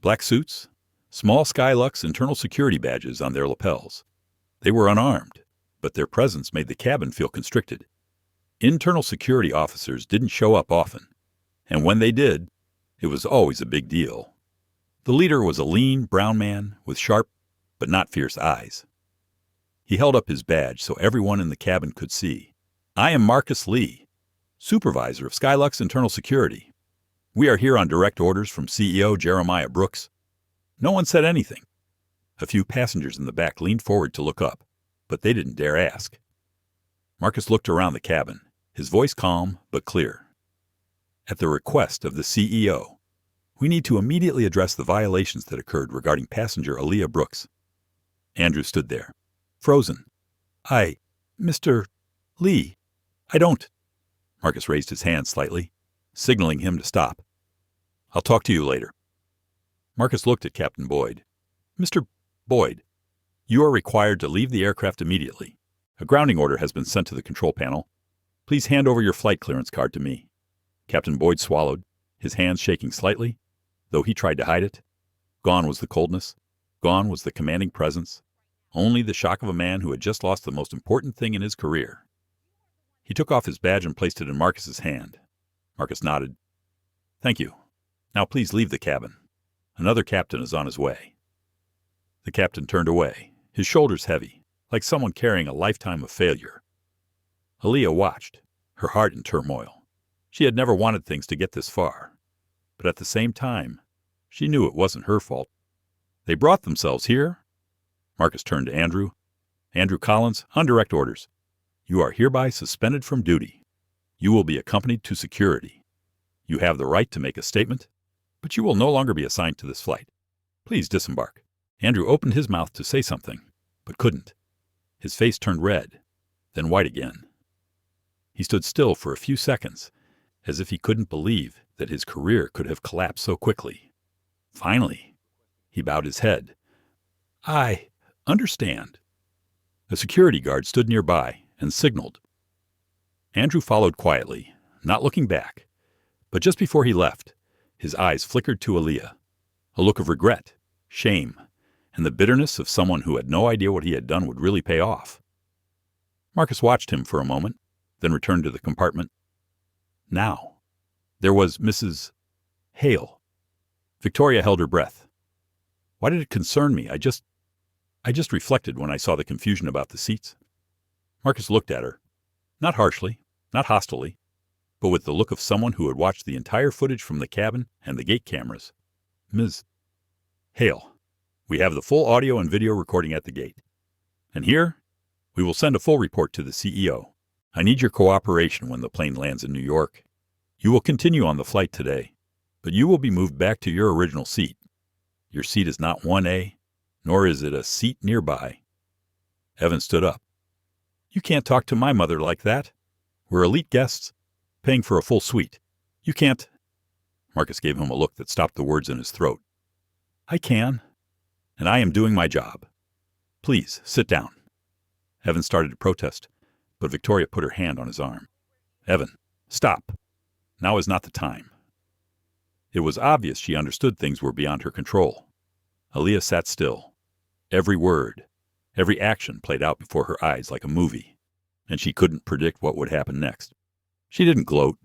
Speaker 1: black suits, small Skylux internal security badges on their lapels. They were unarmed, but their presence made the cabin feel constricted. Internal security officers didn't show up often, and when they did, it was always a big deal. The leader was a lean, brown man with sharp, but not fierce eyes. He held up his badge so everyone in the cabin could see. I am Marcus Lee, supervisor of Skylux Internal Security. We are here on direct orders from CEO Jeremiah Brooks. No one said anything. A few passengers in the back leaned forward to look up, but they didn't dare ask. Marcus looked around the cabin, his voice calm but clear. At the request of the CEO, we need to immediately address the violations that occurred regarding passenger Aaliyah Brooks. Andrew stood there, frozen. Mr. Lee, I don't. Marcus raised his hand slightly, signaling him to stop. I'll talk to you later. Marcus looked at Captain Boyd. Mr. Boyd, you are required to leave the aircraft immediately. A grounding order has been sent to the control panel. Please hand over your flight clearance card to me. Captain Boyd swallowed, his hands shaking slightly, though he tried to hide it. Gone was the coldness. Gone was the commanding presence. Only the shock of a man who had just lost the most important thing in his career. He took off his badge and placed it in Marcus's hand. Marcus nodded. Thank you. Now please leave the cabin. Another captain is on his way. The captain turned away, his shoulders heavy, like someone carrying a lifetime of failure. Aaliyah watched, her heart in turmoil. She had never wanted things to get this far. But at the same time, she knew it wasn't her fault. They brought themselves here. Marcus turned to Andrew. Andrew Collins, on direct orders. You are hereby suspended from duty. You will be accompanied to security. You have the right to make a statement, but you will no longer be assigned to this flight. Please disembark. Andrew opened his mouth to say something, but couldn't. His face turned red, then white again. He stood still for a few seconds, as if he couldn't believe that his career could have collapsed so quickly. Finally, he bowed his head. I understand. A security guard stood nearby and signaled. Andrew followed quietly, not looking back, but just before he left, his eyes flickered to Aaliyah, a look of regret, shame, and the bitterness of someone who had no idea what he had done would really pay off. Marcus watched him for a moment, then returned to the compartment. Now, there was Mrs. Hale. Victoria held her breath. Why did it concern me? I just reflected when I saw the confusion about the seats. Marcus looked at her, not harshly, not hostilely, but with the look of someone who had watched the entire footage from the cabin and the gate cameras. Ms. Hale, we have the full audio and video recording at the gate. And here, we will send a full report to the CEO. I need your cooperation when the plane lands in New York. You will continue on the flight today, but you will be moved back to your original seat. Your seat is not 1A, nor is it a seat nearby. Evan stood up. You can't talk to my mother like that. We're elite guests, paying for a full suite. You can't. Marcus gave him a look that stopped the words in his throat. I can, and I am doing my job. Please, sit down. Evan started to protest, but Victoria put her hand on his arm. Evan, stop. Now is not the time. It was obvious she understood things were beyond her control. Aaliyah sat still. Every word, every action played out before her eyes like a movie, and she couldn't predict what would happen next. She didn't gloat,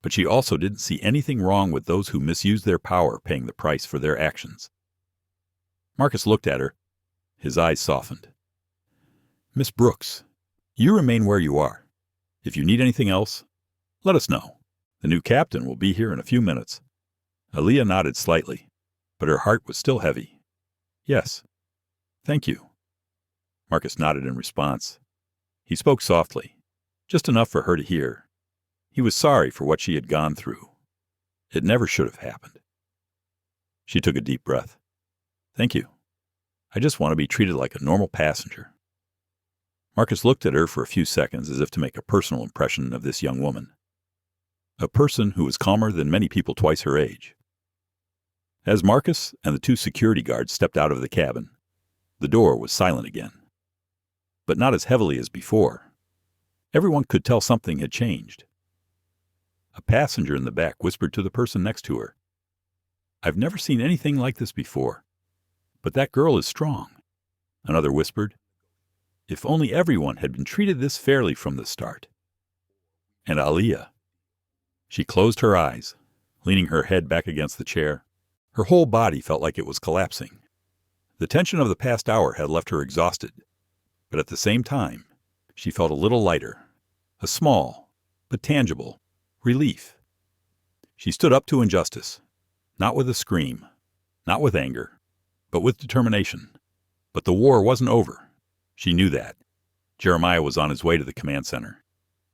Speaker 1: but she also didn't see anything wrong with those who misuse their power paying the price for their actions. Marcus looked at her. His eyes softened. Miss Brooks, you remain where you are. If you need anything else, let us know. The new captain will be here in a few minutes. Aaliyah nodded slightly, but her heart was still heavy. Yes. Thank you. Marcus nodded in response. He spoke softly, just enough for her to hear. He was sorry for what she had gone through. It never should have happened. She took a deep breath. Thank you. I just want to be treated like a normal passenger. Marcus looked at her for a few seconds as if to make a personal impression of this young woman. A person who was calmer than many people twice her age. As Marcus and the two security guards stepped out of the cabin, the door was silent again. But not as heavily as before. Everyone could tell something had changed. A passenger in the back whispered to the person next to her. I've never seen anything like this before. But that girl is strong. Another whispered. If only everyone had been treated this fairly from the start. And Aaliyah. She closed her eyes, leaning her head back against the chair. Her whole body felt like it was collapsing. The tension of the past hour had left her exhausted, but at the same time, she felt a little lighter, a small, but tangible, relief. She stood up to injustice, not with a scream, not with anger, but with determination. But the war wasn't over. She knew that. Jeremiah was on his way to the command center,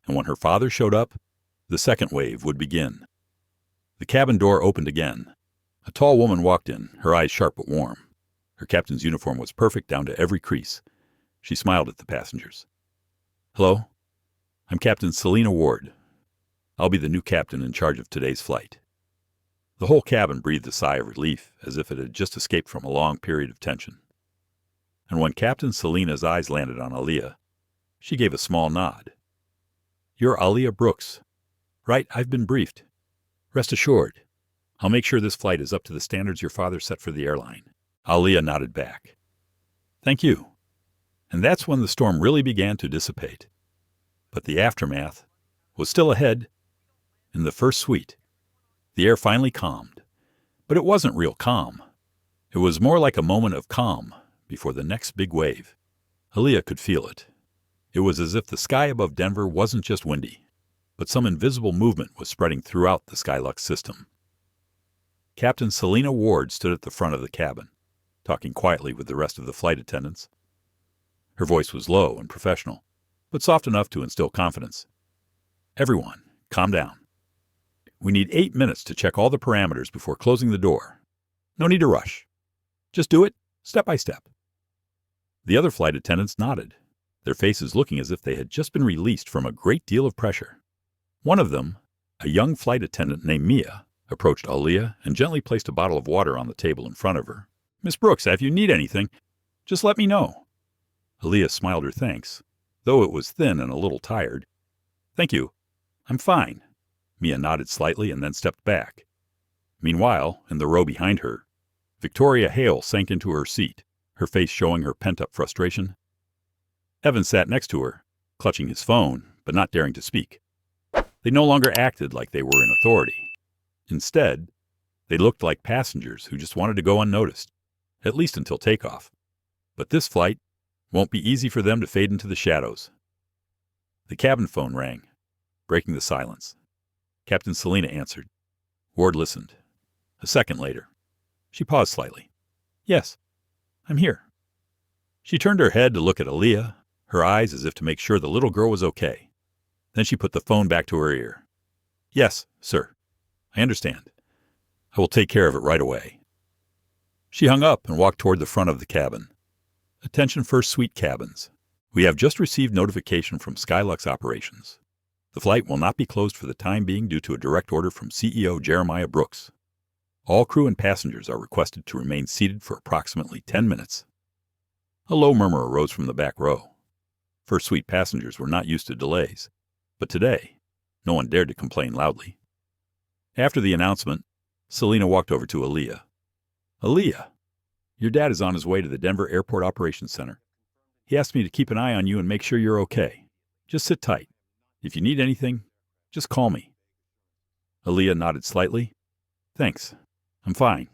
Speaker 1: and when her father showed up, the second wave would begin. The cabin door opened again. A tall woman walked in, her eyes sharp but warm. Her captain's uniform was perfect down to every crease. She smiled at the passengers. Hello, I'm Captain Selena Ward. I'll be the new captain in charge of today's flight. The whole cabin breathed a sigh of relief, as if it had just escaped from a long period of tension. And when Captain Selena's eyes landed on Aaliyah, she gave a small nod. You're Aaliyah Brooks. Right, I've been briefed. Rest assured, I'll make sure this flight is up to the standards your father set for the airline. Aaliyah nodded back. Thank you. And that's when the storm really began to dissipate. But the aftermath was still ahead. In the first suite, the air finally calmed. But it wasn't real calm. It was more like a moment of calm before the next big wave. Aaliyah could feel it. It was as if the sky above Denver wasn't just windy, but some invisible movement was spreading throughout the Skylux system. Captain Selena Ward stood at the front of the cabin, talking quietly with the rest of the flight attendants. Her voice was low and professional, but soft enough to instill confidence. Everyone, calm down. We need 8 minutes to check all the parameters before closing the door. No need to rush. Just do it step by step. The other flight attendants nodded, their faces looking as if they had just been released from a great deal of pressure. One of them, a young flight attendant named Mia, approached Aaliyah and gently placed a bottle of water on the table in front of her. Miss Brooks, if you need anything, just let me know. Aaliyah smiled her thanks, though it was thin and a little tired. Thank you. I'm fine. Mia nodded slightly and then stepped back. Meanwhile, in the row behind her, Victoria Hale sank into her seat, her face showing her pent-up frustration. Evan sat next to her, clutching his phone, but not daring to speak. They no longer acted like they were in authority. Instead, they looked like passengers who just wanted to go unnoticed, at least until takeoff. But this flight won't be easy for them to fade into the shadows. The cabin phone rang, breaking the silence. Captain Selena answered. Ward listened. A second later, she paused slightly. Yes, I'm here. She turned her head to look at Aaliyah, her eyes as if to make sure the little girl was okay. Then she put the phone back to her ear. Yes, sir. I understand. I will take care of it right away. She hung up and walked toward the front of the cabin. Attention First Suite cabins. We have just received notification from Skylux Operations. The flight will not be closed for the time being due to a direct order from CEO Aaliyah Brooks. All crew and passengers are requested to remain seated for approximately 10 minutes. A low murmur arose from the back row. First suite passengers were not used to delays, but today, no one dared to complain loudly. After the announcement, Selena walked over to Aaliyah. "Aaliyah, your dad is on his way to the Denver Airport Operations Center. He asked me to keep an eye on you and make sure you're okay. Just sit tight. If you need anything, just call me." Aaliyah nodded slightly. "Thanks. I'm fine.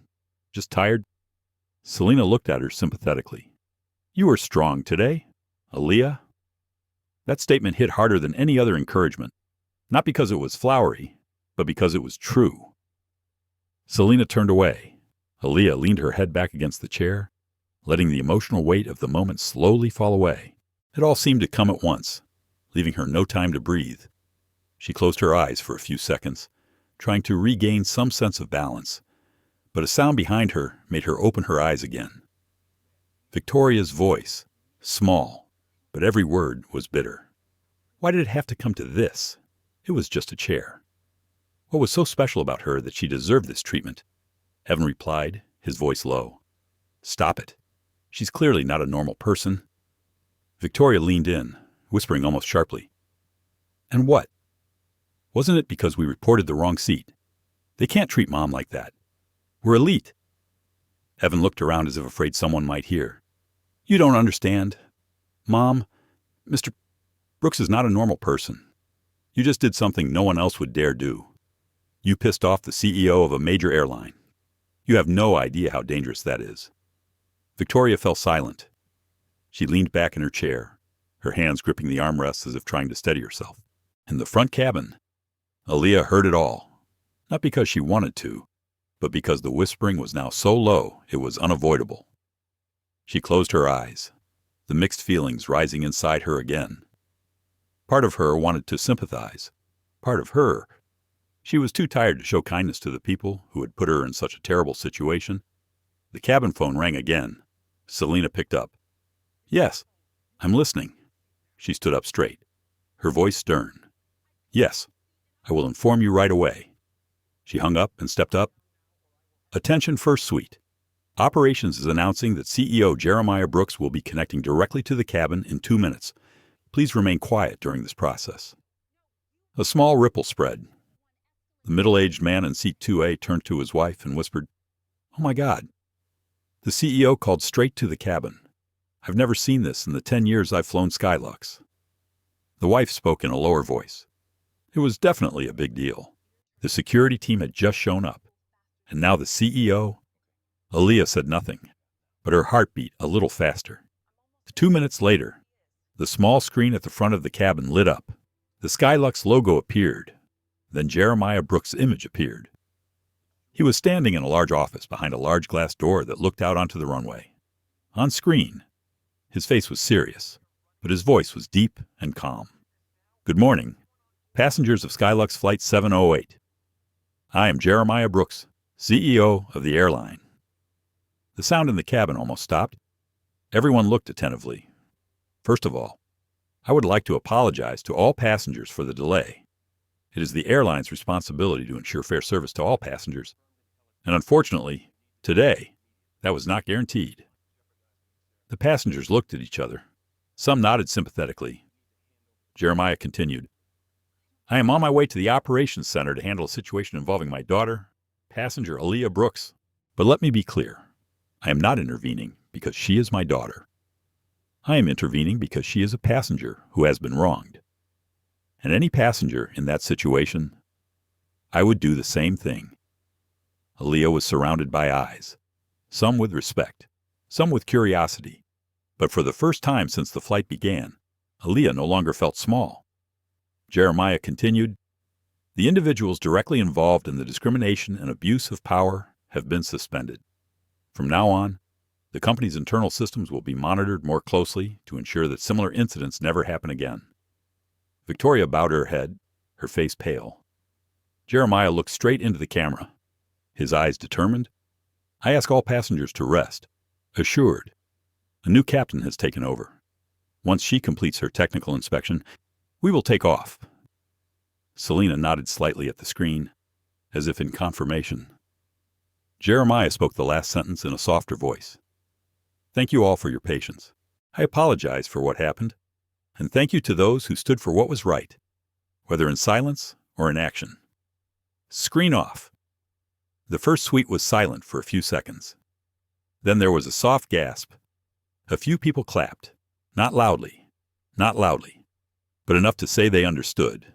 Speaker 1: Just tired." Selena looked at her sympathetically. "You were strong today, Aaliyah." That statement hit harder than any other encouragement, not because it was flowery, but because it was true. Selena turned away. Aaliyah leaned her head back against the chair, letting the emotional weight of the moment slowly fall away. It all seemed to come at once, leaving her no time to breathe. She closed her eyes for a few seconds, trying to regain some sense of balance, but a sound behind her made her open her eyes again. Victoria's voice, small, but every word was bitter. Why did it have to come to this? It was just a chair. What was so special about her that she deserved this treatment? Evan replied, his voice low. "Stop it. She's clearly not a normal person." Victoria leaned in, whispering almost sharply. "And what? Wasn't it because we reported the wrong seat? They can't treat Mom like that. We're elite." Evan looked around as if afraid someone might hear. "You don't understand. Mom, Mr. Brooks is not a normal person. You just did something no one else would dare do. You pissed off the CEO of a major airline. You have no idea how dangerous that is." Victoria fell silent. She leaned back in her chair, her hands gripping the armrests as if trying to steady herself. In the front cabin, Aaliyah heard it all, not because she wanted to, but because the whispering was now so low it was unavoidable. She closed her eyes, the mixed feelings rising inside her again. Part of her wanted to sympathize. Part of her, she was too tired to show kindness to the people who had put her in such a terrible situation. The cabin phone rang again. Selena picked up. "Yes, I'm listening." She stood up straight, her voice stern. "Yes, I will inform you right away." She hung up and stepped up. "Attention First Suite. Operations is announcing that CEO Aaliyah Brooks will be connecting directly to the cabin in 2 minutes. Please remain quiet during this process." A small ripple spread. The middle-aged man in seat 2A turned to his wife and whispered, "Oh my God." The CEO called straight to the cabin. "I've never seen this in the 10 years I've flown Skylux." The wife spoke in a lower voice. It was definitely a big deal. The security team had just shown up, and now the CEO. Aaliyah said nothing, but her heart beat a little faster. 2 minutes later, the small screen at the front of the cabin lit up. The Skylux logo appeared. Then Aaliyah Brooks' image appeared. He was standing in a large office behind a large glass door that looked out onto the runway. On screen, his face was serious, but his voice was deep and calm. "Good morning, passengers of Skylux Flight 708. I am Aaliyah Brooks, CEO of the airline." The sound in the cabin almost stopped. Everyone looked attentively. "First of all, I would like to apologize to all passengers for the delay. It is the airline's responsibility to ensure fair service to all passengers. And unfortunately, today, that was not guaranteed." The passengers looked at each other. Some nodded sympathetically. Jeremiah continued, "I am on my way to the operations center to handle a situation involving my daughter, passenger Aaliyah Brooks. But let me be clear. I am not intervening because she is my daughter. I am intervening because she is a passenger who has been wronged. And any passenger in that situation, I would do the same thing." Aaliyah was surrounded by eyes, some with respect, some with curiosity. But for the first time since the flight began, Aaliyah no longer felt small. Jeremiah continued, "The individuals directly involved in the discrimination and abuse of power have been suspended. From now on, the company's internal systems will be monitored more closely to ensure that similar incidents never happen again." Victoria bowed her head, her face pale. Jeremiah looked straight into the camera, his eyes determined. "I ask all passengers to rest, assured. A new captain has taken over. Once she completes her technical inspection, we will take off." Selina nodded slightly at the screen, as if in confirmation. Jeremiah spoke the last sentence in a softer voice. Thank you all for your patience. I apologize for what happened, and thank you to those who stood for what was right, whether in silence or in action. Screen off. The first suite was silent for a few seconds. Then there was a soft gasp. A few people clapped, not loudly, but enough to say they understood.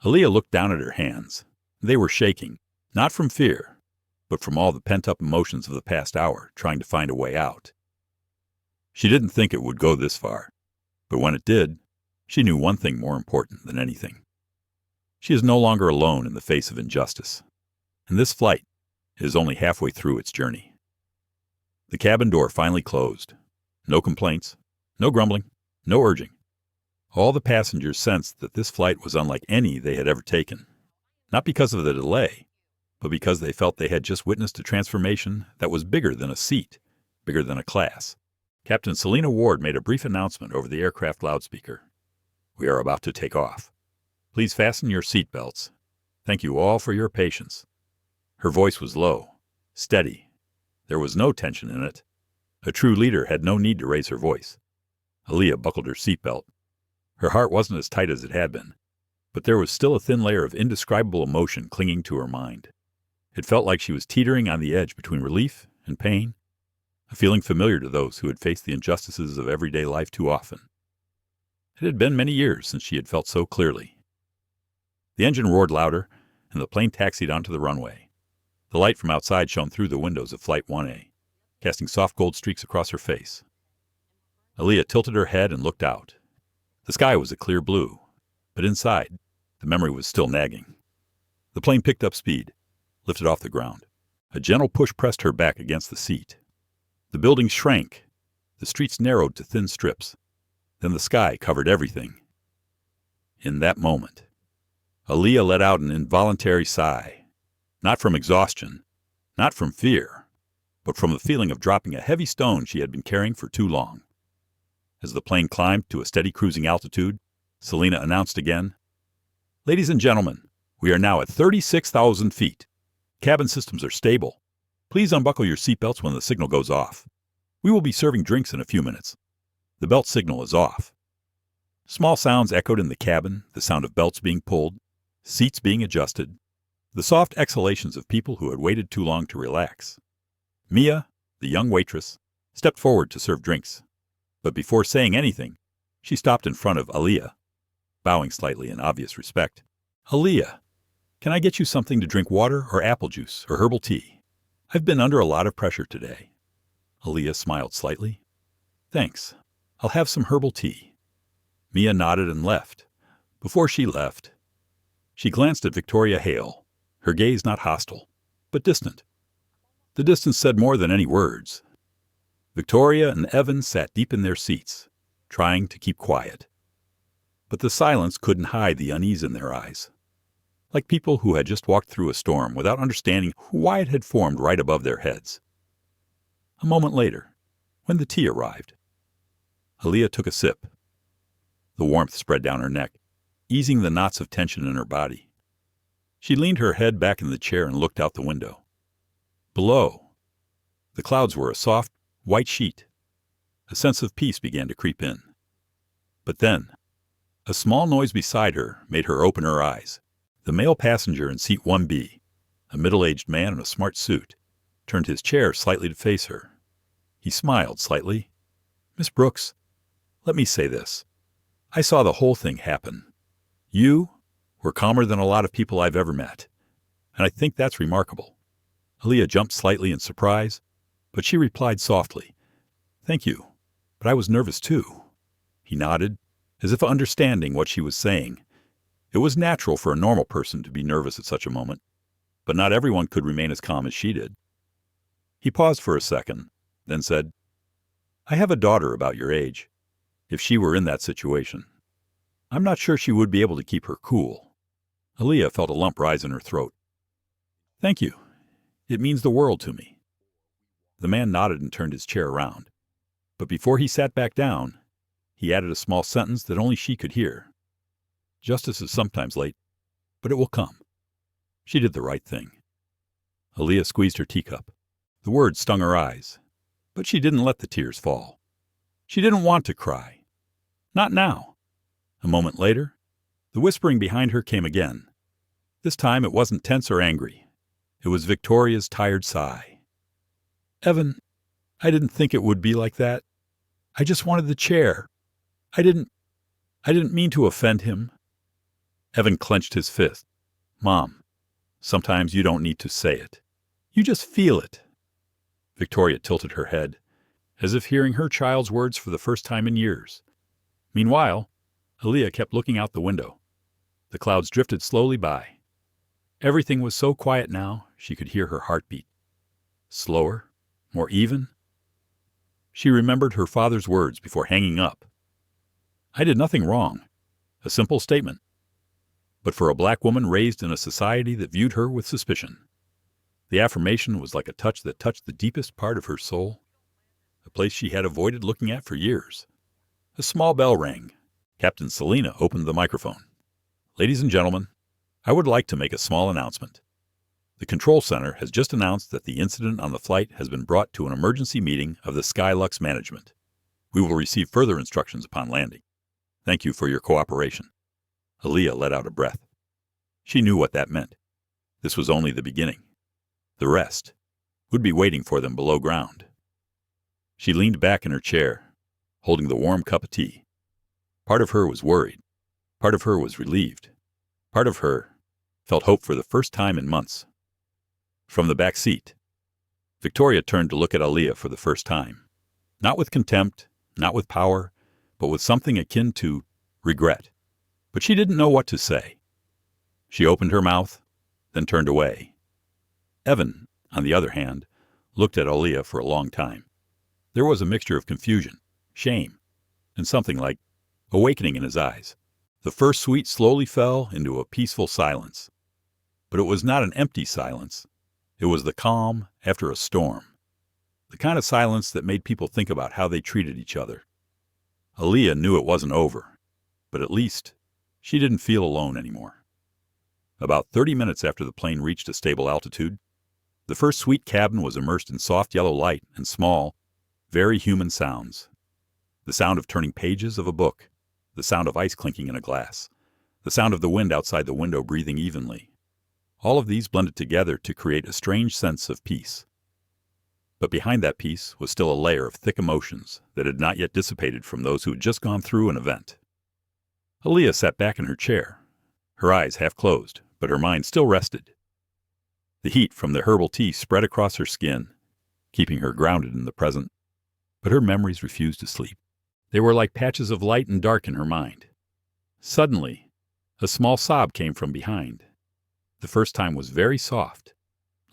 Speaker 1: Aaliyah looked down at her hands. They were shaking, not from fear, but from all the pent-up emotions of the past hour trying to find a way out. She didn't think it would go this far, but when it did, she knew one thing more important than anything. She is no longer alone in the face of injustice, and this flight is only halfway through its journey. The cabin door finally closed. No complaints, no grumbling, no urging. All the passengers sensed that this flight was unlike any they had ever taken, not because of the delay, but because they felt they had just witnessed a transformation that was bigger than a seat, bigger than a class. Captain Selina Ward made a brief announcement over the aircraft loudspeaker. We are about to take off. Please fasten your seat belts. Thank you all for your patience. Her voice was low, steady. There was no tension in it. A true leader had no need to raise her voice. Aaliyah buckled her seatbelt. Her heart wasn't as tight as it had been, but there was still a thin layer of indescribable emotion clinging to her mind. It felt like she was teetering on the edge between relief and pain, a feeling familiar to those who had faced the injustices of everyday life too often. It had been many years since she had felt so clearly. The engine roared louder, and the plane taxied onto the runway. The light from outside shone through the windows of Flight 1A, casting soft gold streaks across her face. Aaliyah tilted her head and looked out. The sky was a clear blue, but inside, the memory was still nagging. The plane picked up speed, lifted off the ground. A gentle push pressed her back against the seat. The building shrank. The streets narrowed to thin strips. Then the sky covered everything. In that moment, Aaliyah let out an involuntary sigh, not from exhaustion, not from fear, but from the feeling of dropping a heavy stone she had been carrying for too long. As the plane climbed to a steady cruising altitude, Selina announced again, Ladies and gentlemen, we are now at 36,000 feet. Cabin systems are stable. Please unbuckle your seatbelts when the signal goes off. We will be serving drinks in a few minutes. The belt signal is off. Small sounds echoed in the cabin, the sound of belts being pulled, seats being adjusted, the soft exhalations of people who had waited too long to relax. Mia, the young waitress, stepped forward to serve drinks. But before saying anything, she stopped in front of Aaliyah, bowing slightly in obvious respect. Aaliyah, can I get you something to drink, water or apple juice or herbal tea? I've been under a lot of pressure today. Aaliyah smiled slightly. Thanks. I'll have some herbal tea. Mia nodded and left. Before she left, she glanced at Victoria Hale, her gaze not hostile, but distant. The distance said more than any words. Victoria and Evan sat deep in their seats, trying to keep quiet. But the silence couldn't hide the unease in their eyes, like people who had just walked through a storm without understanding why it had formed right above their heads. A moment later, when the tea arrived, Aaliyah took a sip. The warmth spread down her neck, easing the knots of tension in her body. She leaned her head back in the chair and looked out the window. Below, the clouds were a soft, white sheet. A sense of peace began to creep in. But then, a small noise beside her made her open her eyes. The male passenger in seat 1B, a middle-aged man in a smart suit, turned his chair slightly to face her. He smiled slightly. Miss Brooks, let me say this. I saw the whole thing happen. You were calmer than a lot of people I've ever met, and I think that's remarkable. Aaliyah jumped slightly in surprise, but she replied softly, Thank you, but I was nervous too. He nodded, as if understanding what she was saying. It was natural for a normal person to be nervous at such a moment, but not everyone could remain as calm as she did. He paused for a second, then said, I have a daughter about your age. If she were in that situation, I'm not sure she would be able to keep her cool. Aaliyah felt a lump rise in her throat. Thank you. It means the world to me. The man nodded and turned his chair around. But before he sat back down, he added a small sentence that only she could hear. Justice is sometimes late, but it will come. She did the right thing. Aaliyah squeezed her teacup. The words stung her eyes, but she didn't let the tears fall. She didn't want to cry. Not now. A moment later, the whispering behind her came again. This time it wasn't tense or angry. It was Victoria's tired sigh. Evan, I didn't think it would be like that. I just wanted the chair. I didn't mean to offend him. Evan clenched his fist. Mom, sometimes you don't need to say it. You just feel it. Victoria tilted her head, as if hearing her child's words for the first time in years. Meanwhile, Aaliyah kept looking out the window. The clouds drifted slowly by. Everything was so quiet now, she could hear her heartbeat. Slower, more even. She remembered her father's words before hanging up. I did nothing wrong. A simple statement. But for a black woman raised in a society that viewed her with suspicion, the affirmation was like a touch that touched the deepest part of her soul, a place she had avoided looking at for years. A small bell rang. Captain Selina opened the microphone. Ladies and gentlemen, I would like to make a small announcement. The control center has just announced that the incident on the flight has been brought to an emergency meeting of the Skylux management. We will receive further instructions upon landing. Thank you for your cooperation. Aaliyah let out a breath. She knew what that meant. This was only the beginning. The rest would be waiting for them below ground. She leaned back in her chair, holding the warm cup of tea. Part of her was worried. Part of her was relieved. Part of her felt hope for the first time in months. From the back seat, Victoria turned to look at Aaliyah for the first time. Not with contempt, not with power, but with something akin to regret. But she didn't know what to say. She opened her mouth, then turned away. Evan, on the other hand, looked at Aaliyah for a long time. There was a mixture of confusion, shame, and something like awakening in his eyes. The first sweet slowly fell into a peaceful silence. But it was not an empty silence. It was the calm after a storm. The kind of silence that made people think about how they treated each other. Aaliyah knew it wasn't over, but at least she didn't feel alone anymore. About 30 minutes after the plane reached a stable altitude, the first suite cabin was immersed in soft yellow light and small, very human sounds. The sound of turning pages of a book, the sound of ice clinking in a glass, the sound of the wind outside the window breathing evenly. All of these blended together to create a strange sense of peace. But behind that peace was still a layer of thick emotions that had not yet dissipated from those who had just gone through an event. Aaliyah sat back in her chair, her eyes half closed, but her mind still rested. The heat from the herbal tea spread across her skin, keeping her grounded in the present. But her memories refused to sleep. They were like patches of light and dark in her mind. Suddenly, a small sob came from behind. The first time was very soft,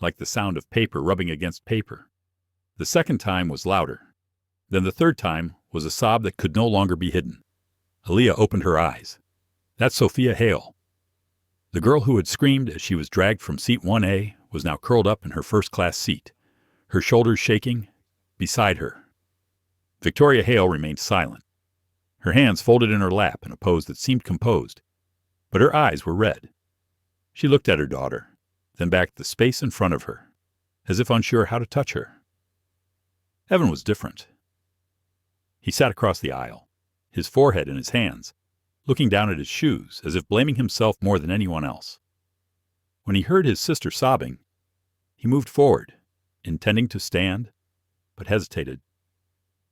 Speaker 1: like the sound of paper rubbing against paper. The second time was louder. Then the third time was a sob that could no longer be hidden. Aaliyah opened her eyes. That's Sophia Hale. The girl who had screamed as she was dragged from seat 1A was now curled up in her first-class seat, her shoulders shaking, beside her. Victoria Hale remained silent, her hands folded in her lap in a pose that seemed composed, but her eyes were red. She looked at her daughter, then back at the space in front of her, as if unsure how to touch her. Evan was different. He sat across the aisle, his forehead in his hands, looking down at his shoes as if blaming himself more than anyone else. When he heard his sister sobbing, he moved forward, intending to stand, but hesitated.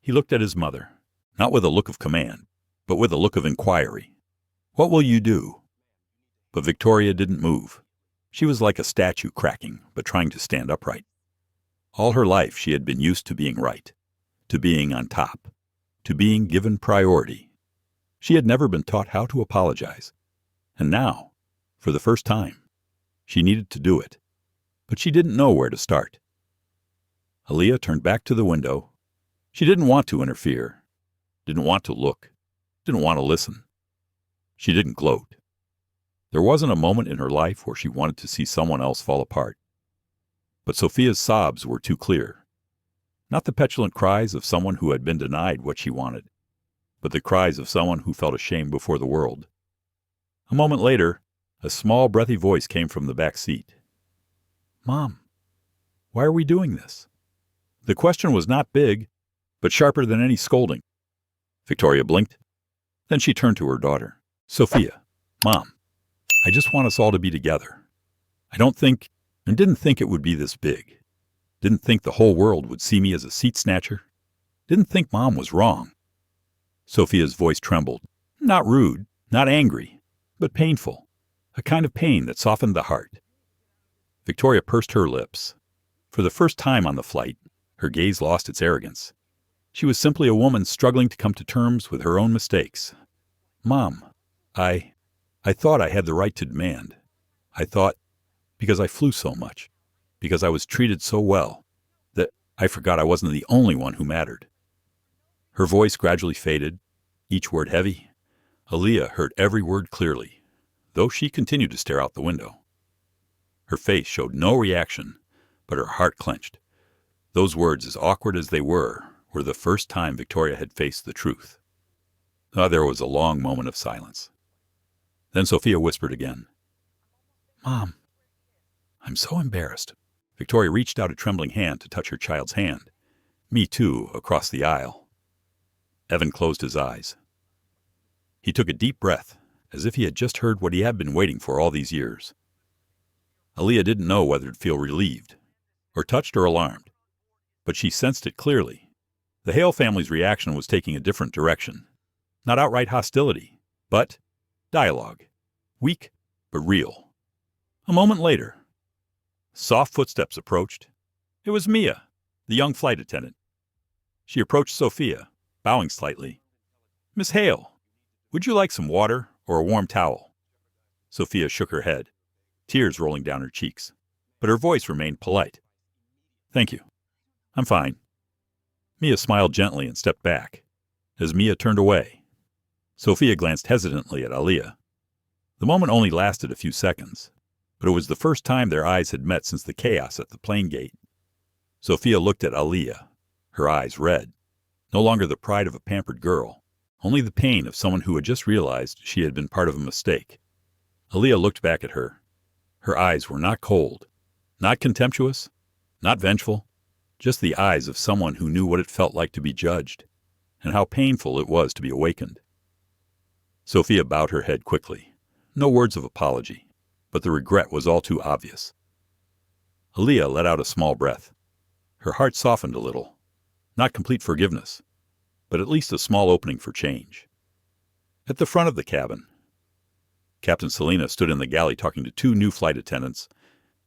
Speaker 1: He looked at his mother, not with a look of command, but with a look of inquiry. "What will you do?" But Victoria didn't move. She was like a statue cracking, but trying to stand upright. All her life she had been used to being right, to being on top, to being given priority. She had never been taught how to apologize. And now, for the first time, she needed to do it. But she didn't know where to start. Aaliyah turned back to the window. She didn't want to interfere, didn't want to look, didn't want to listen. She didn't gloat. There wasn't a moment in her life where she wanted to see someone else fall apart. But Sophia's sobs were too clear. Not the petulant cries of someone who had been denied what she wanted, but the cries of someone who felt ashamed before the world. A moment later, A small, breathy voice came from the back seat. "Mom, why are we doing this?" The question was not big, but sharper than any scolding. Victoria blinked. Then she turned to her daughter. "Sophia, Mom, I just want us all to be together. I don't think, and didn't think it would be this big. Didn't think the whole world would see me as a seat snatcher. Didn't think Mom was wrong." Sophia's voice trembled. Not rude, not angry, but painful. A kind of pain that softened the heart. Victoria pursed her lips. For the first time on the flight, her gaze lost its arrogance. She was simply a woman struggling to come to terms with her own mistakes. "Mom, I thought I had the right to demand. I thought, because I flew so much, because I was treated so well, that I forgot I wasn't the only one who mattered." Her voice gradually faded, each word heavy. Aaliyah heard every word clearly, though she continued to stare out the window. Her face showed no reaction, but her heart clenched. Those words, as awkward as they were the first time Victoria had faced the truth. There was a long moment of silence. Then Sophia whispered again. "Mom, I'm so embarrassed." Victoria reached out a trembling hand to touch her child's hand. "Me too," across the aisle. Evan closed his eyes. He took a deep breath, as if he had just heard what he had been waiting for all these years. Aaliyah didn't know whether to feel relieved, or touched or alarmed, but she sensed it clearly. The Hale family's reaction was taking a different direction. Not outright hostility, but dialogue. Weak, but real. A moment later, soft footsteps approached. It was Mia, the young flight attendant. She approached Sophia, bowing slightly. "Miss Hale, would you like some water or a warm towel?" Sophia shook her head, tears rolling down her cheeks, but her voice remained polite. "Thank you. I'm fine." Mia smiled gently and stepped back. As Mia turned away, Sophia glanced hesitantly at Aaliyah. The moment only lasted a few seconds, but it was the first time their eyes had met since the chaos at the plane gate. Sophia looked at Aaliyah, her eyes red. No longer the pride of a pampered girl, only the pain of someone who had just realized she had been part of a mistake. Aaliyah looked back at her. Her eyes were not cold, not contemptuous, not vengeful, just the eyes of someone who knew what it felt like to be judged, and how painful it was to be awakened. Sophia bowed her head quickly. No words of apology, but the regret was all too obvious. Aaliyah let out a small breath. Her heart softened a little. Not complete forgiveness, but at least a small opening for change. At the front of the cabin, Captain Selina stood in the galley talking to two new flight attendants.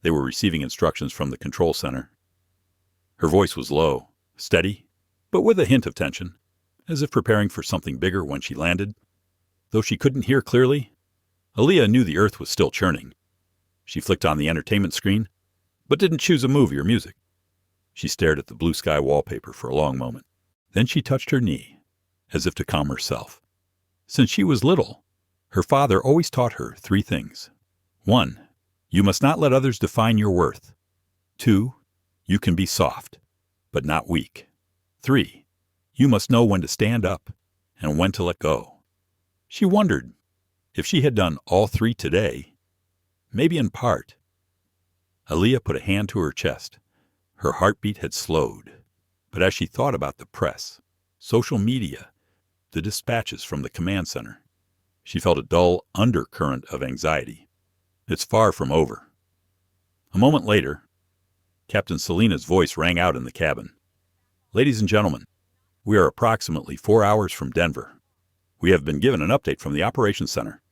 Speaker 1: They were receiving instructions from the control center. Her voice was low, steady, but with a hint of tension, as if preparing for something bigger when she landed. Though she couldn't hear clearly, Aaliyah knew the earth was still churning. She flicked on the entertainment screen, but didn't choose a movie or music. She stared at the blue sky wallpaper for a long moment. Then she touched her knee, as if to calm herself. Since she was little, her father always taught her 3 things. 1, you must not let others define your worth. 2, you can be soft, but not weak. 3, you must know when to stand up and when to let go. She wondered if she had done all 3 today, maybe in part. Aaliyah put a hand to her chest. Her heartbeat had slowed, but as she thought about the press, social media, the dispatches from the command center, she felt a dull undercurrent of anxiety. It's far from over. A moment later, Captain Selina's voice rang out in the cabin. "Ladies and gentlemen, we are approximately 4 hours from Denver. We have been given an update from the operations center.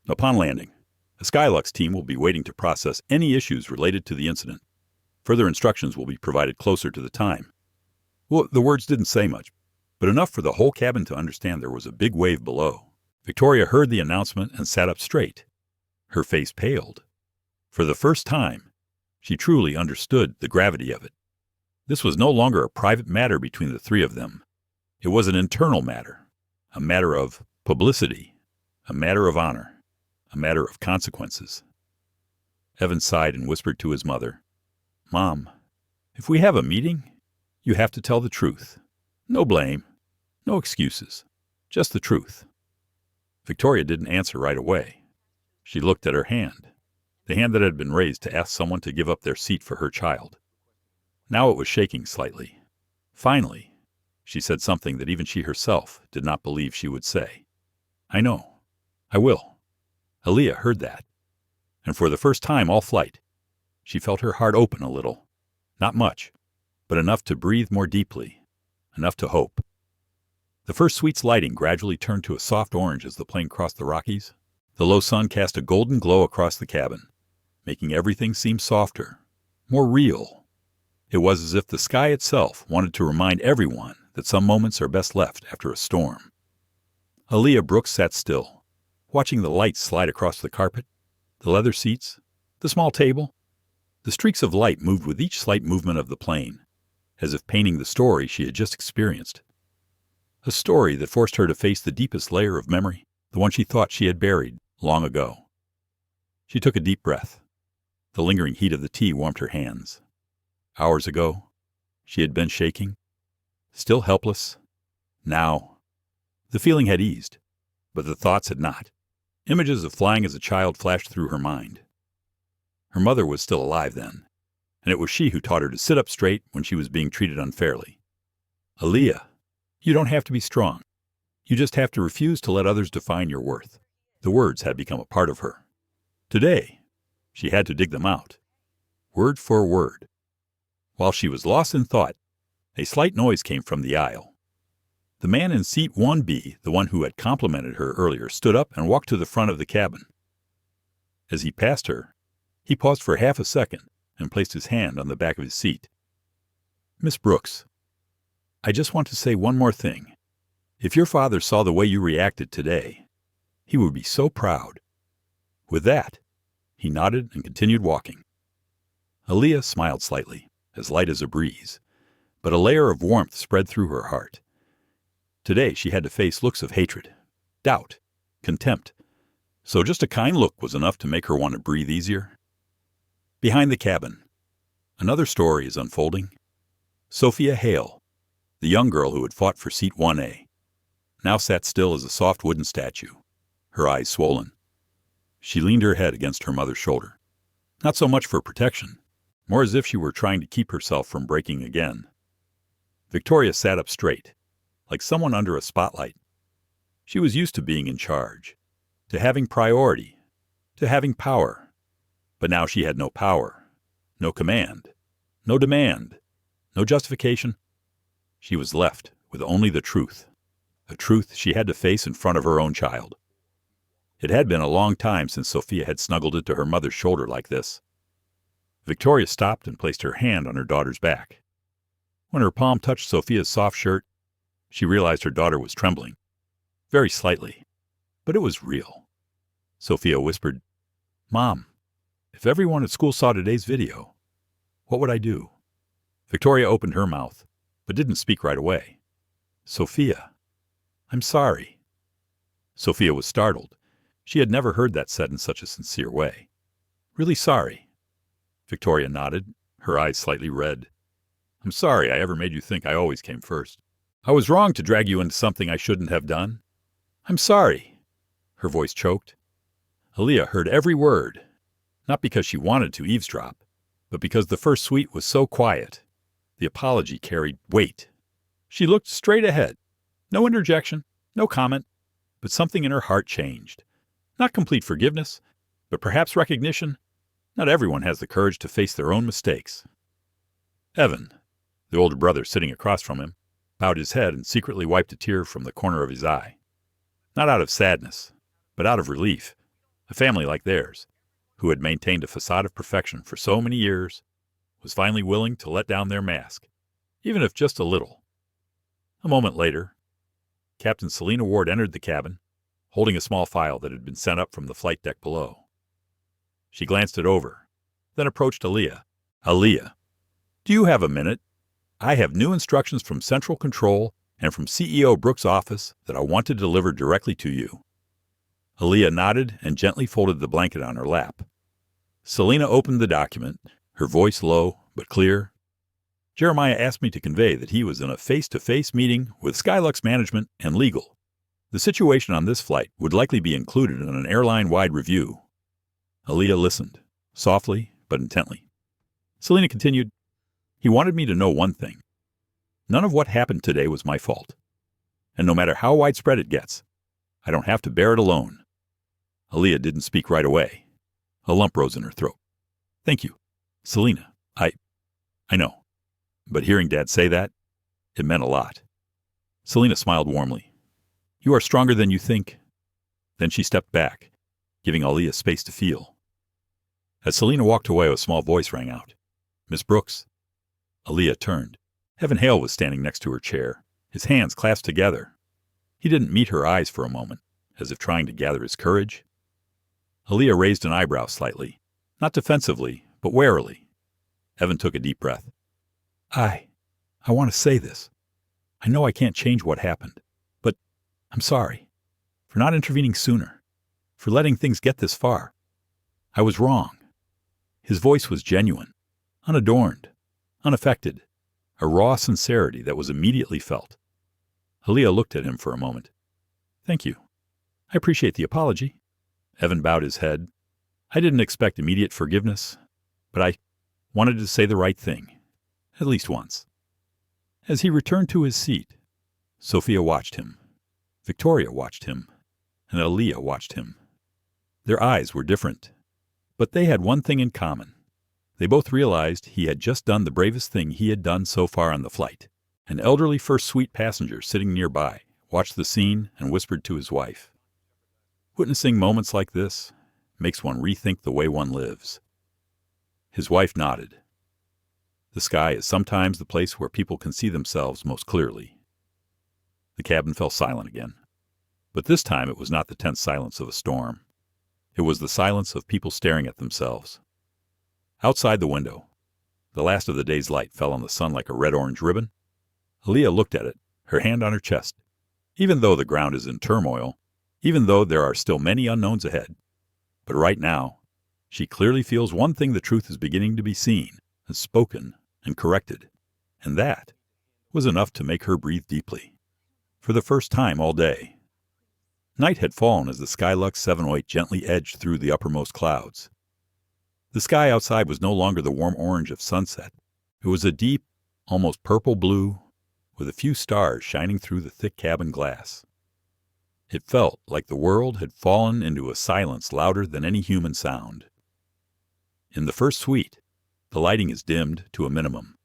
Speaker 1: Upon landing, a Skylux team will be waiting to process any issues related to the incident. Further instructions will be provided closer to the time." Well, the words didn't say much, but enough for the whole cabin to understand there was a big wave below. Victoria heard the announcement and sat up straight. Her face paled. For the first time, she truly understood the gravity of it. This was no longer a private matter between the 3 of them. It was an internal matter, a matter of publicity, a matter of honor, a matter of consequences. Evan sighed and whispered to his mother, "Mom, if we have a meeting, you have to tell the truth. No blame, no excuses, just the truth." Victoria didn't answer right away. She looked at her hand, the hand that had been raised to ask someone to give up their seat for her child. Now it was shaking slightly. Finally, she said something that even she herself did not believe she would say. "I know. I will." Aaliyah heard that, and for the first time all flight, she felt her heart open a little. Not much, but enough to breathe more deeply, enough to hope. The first suite's lighting gradually turned to a soft orange as the plane crossed the Rockies. The low sun cast a golden glow across the cabin, making everything seem softer, more real. It was as if the sky itself wanted to remind everyone that some moments are best left after a storm. Aaliyah Brooks sat still, watching the lights slide across the carpet, the leather seats, the small table. The streaks of light moved with each slight movement of the plane, as if painting the story she had just experienced. A story that forced her to face the deepest layer of memory, the one she thought she had buried long ago. She took a deep breath. The lingering heat of the tea warmed her hands. Hours ago, she had been shaking, still helpless. Now, the feeling had eased, but the thoughts had not. Images of flying as a child flashed through her mind. Her mother was still alive then, and it was she who taught her to sit up straight when she was being treated unfairly. "Aaliyah, you don't have to be strong. You just have to refuse to let others define your worth." The words had become a part of her. Today, she had to dig them out, word for word. While she was lost in thought, a slight noise came from the aisle. The man in seat 1B, the one who had complimented her earlier, stood up and walked to the front of the cabin. As he passed her, he paused for half a second and placed his hand on the back of his seat. "Miss Brooks, I just want to say one more thing. If your father saw the way you reacted today, he would be so proud." With that, he nodded and continued walking. Aaliyah smiled slightly, as light as a breeze, but a layer of warmth spread through her heart. Today she had to face looks of hatred, doubt, contempt, so just a kind look was enough to make her want to breathe easier. Behind the cabin, another story is unfolding. Sophia Hale, the young girl who had fought for seat 1A, now sat still as a soft wooden statue, her eyes swollen. She leaned her head against her mother's shoulder, not so much for protection, more as if she were trying to keep herself from breaking again. Victoria sat up straight, like someone under a spotlight. She was used to being in charge, to having priority, to having power. But now she had no power, no command, no demand, no justification. She was left with only the truth, a truth she had to face in front of her own child. It had been a long time since Sophia had snuggled into her mother's shoulder like this. Victoria stopped and placed her hand on her daughter's back. When her palm touched Sophia's soft shirt, she realized her daughter was trembling, very slightly, but it was real. Sophia whispered, "Mom, if everyone at school saw today's video, what would I do?" Victoria opened her mouth, but didn't speak right away. "Sophia, I'm sorry." Sophia was startled. She had never heard that said in such a sincere way. "Really sorry?" Victoria nodded, her eyes slightly red. "I'm sorry I ever made you think I always came first. I was wrong to drag you into something I shouldn't have done. I'm sorry." Her voice choked. Aaliyah heard every word, not because she wanted to eavesdrop, but because the first suite was so quiet. The apology carried weight. She looked straight ahead. No interjection, no comment, but something in her heart changed. Not complete forgiveness, but perhaps recognition. Not everyone has the courage to face their own mistakes. Evan, the older brother sitting across from him, bowed his head and secretly wiped a tear from the corner of his eye. Not out of sadness, but out of relief. A family like theirs, who had maintained a facade of perfection for so many years, was finally willing to let down their mask, even if just a little. A moment later, Captain Selena Ward entered the cabin, holding a small file that had been sent up from the flight deck below. She glanced it over, then approached Aaliyah. "Aaliyah, do you have a minute? I have new instructions from Central Control and from CEO Brooks' office that I want to deliver directly to you." Aaliyah nodded and gently folded the blanket on her lap. Selena opened the document, her voice low but clear. "Jeremiah asked me to convey that he was in a face-to-face meeting with Skylux management and legal. The situation on this flight would likely be included in an airline-wide review Aaliyah listened, softly but intently. Selena continued, "He wanted me to know one thing. None of what happened today was my fault. And no matter how widespread it gets, I don't have to bear it alone." Aaliyah didn't speak right away. A lump rose in her throat. "Thank you, Selena. I know." But hearing Dad say that, it meant a lot. Selena smiled warmly. "You are stronger than you think." Then she stepped back, giving Aaliyah space to feel. As Selena walked away, a small voice rang out. "Miss Brooks." Aaliyah turned. Evan Hale was standing next to her chair, his hands clasped together. He didn't meet her eyes for a moment, as if trying to gather his courage. Aaliyah raised an eyebrow slightly, not defensively, but warily. Evan took a deep breath. I want to say this. I know I can't change what happened, but I'm sorry for not intervening sooner, for letting things get this far. I was wrong." His voice was genuine, unadorned, unaffected, a raw sincerity that was immediately felt. Aaliyah looked at him for a moment. "Thank you. I appreciate the apology." Evan bowed his head. "I didn't expect immediate forgiveness, but I wanted to say the right thing, at least once." As he returned to his seat, Sophia watched him, Victoria watched him, and Aaliyah watched him. Their eyes were different, but they had one thing in common. They both realized he had just done the bravest thing he had done so far on the flight. An elderly first suite passenger sitting nearby watched the scene and whispered to his wife. Witnessing moments like this makes one rethink the way one lives. His wife nodded. The sky is sometimes the place where people can see themselves most clearly. The cabin fell silent again. But this time it was not the tense silence of a storm. It was the silence of people staring at themselves. Outside the window, the last of the day's light fell on the sun like a red-orange ribbon. Aaliyah looked at it, her hand on her chest. Even though the ground is in turmoil, even though there are still many unknowns ahead, but right now, she clearly feels one thing: the truth is beginning to be seen and spoken and corrected, and that was enough to make her breathe deeply. For the first time all day. Night had fallen as the Skylux 708 gently edged through the uppermost clouds. The sky outside was no longer the warm orange of sunset. It was a deep, almost purple blue, with a few stars shining through the thick cabin glass. It felt like the world had fallen into a silence louder than any human sound. In the first suite, the lighting is dimmed to a minimum,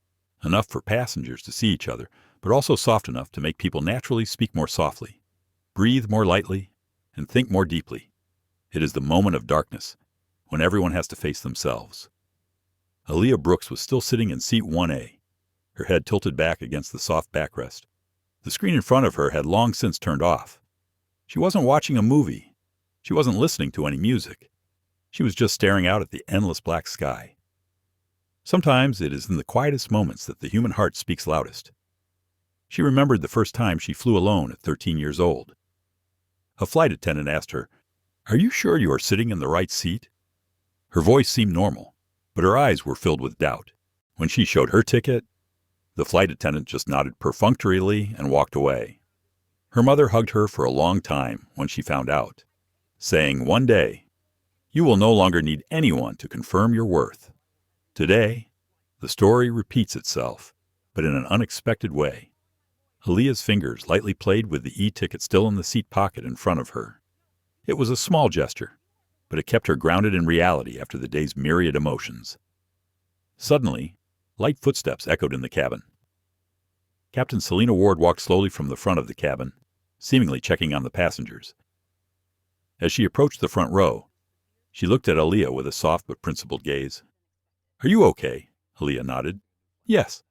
Speaker 1: enough for passengers to see each other, but also soft enough to make people naturally speak more softly, breathe more lightly, and think more deeply. It is the moment of darkness, when everyone has to face themselves. Aaliyah Brooks was still sitting in seat 1A, her head tilted back against the soft backrest. The screen in front of her had long since turned off. She wasn't watching a movie. She wasn't listening to any music. She was just staring out at the endless black sky. Sometimes it is in the quietest moments that the human heart speaks loudest. She remembered the first time she flew alone at 13 years old. A flight attendant asked her, "Are you sure you are sitting in the right seat?" Her voice seemed normal, but her eyes were filled with doubt. When she showed her ticket, the flight attendant just nodded perfunctorily and walked away. Her mother hugged her for a long time when she found out, saying, "One day, you will no longer need anyone to confirm your worth." Today, the story repeats itself, but in an unexpected way. Aaliyah's fingers lightly played with the e-ticket still in the seat pocket in front of her. It was a small gesture, but it kept her grounded in reality after the day's myriad emotions. Suddenly, light footsteps echoed in the cabin. Captain Selena Ward walked slowly from the front of the cabin, seemingly checking on the passengers. As she approached the front row, she looked at Aaliyah with a soft but principled gaze. "Are you okay?" Aaliyah nodded. "Yes,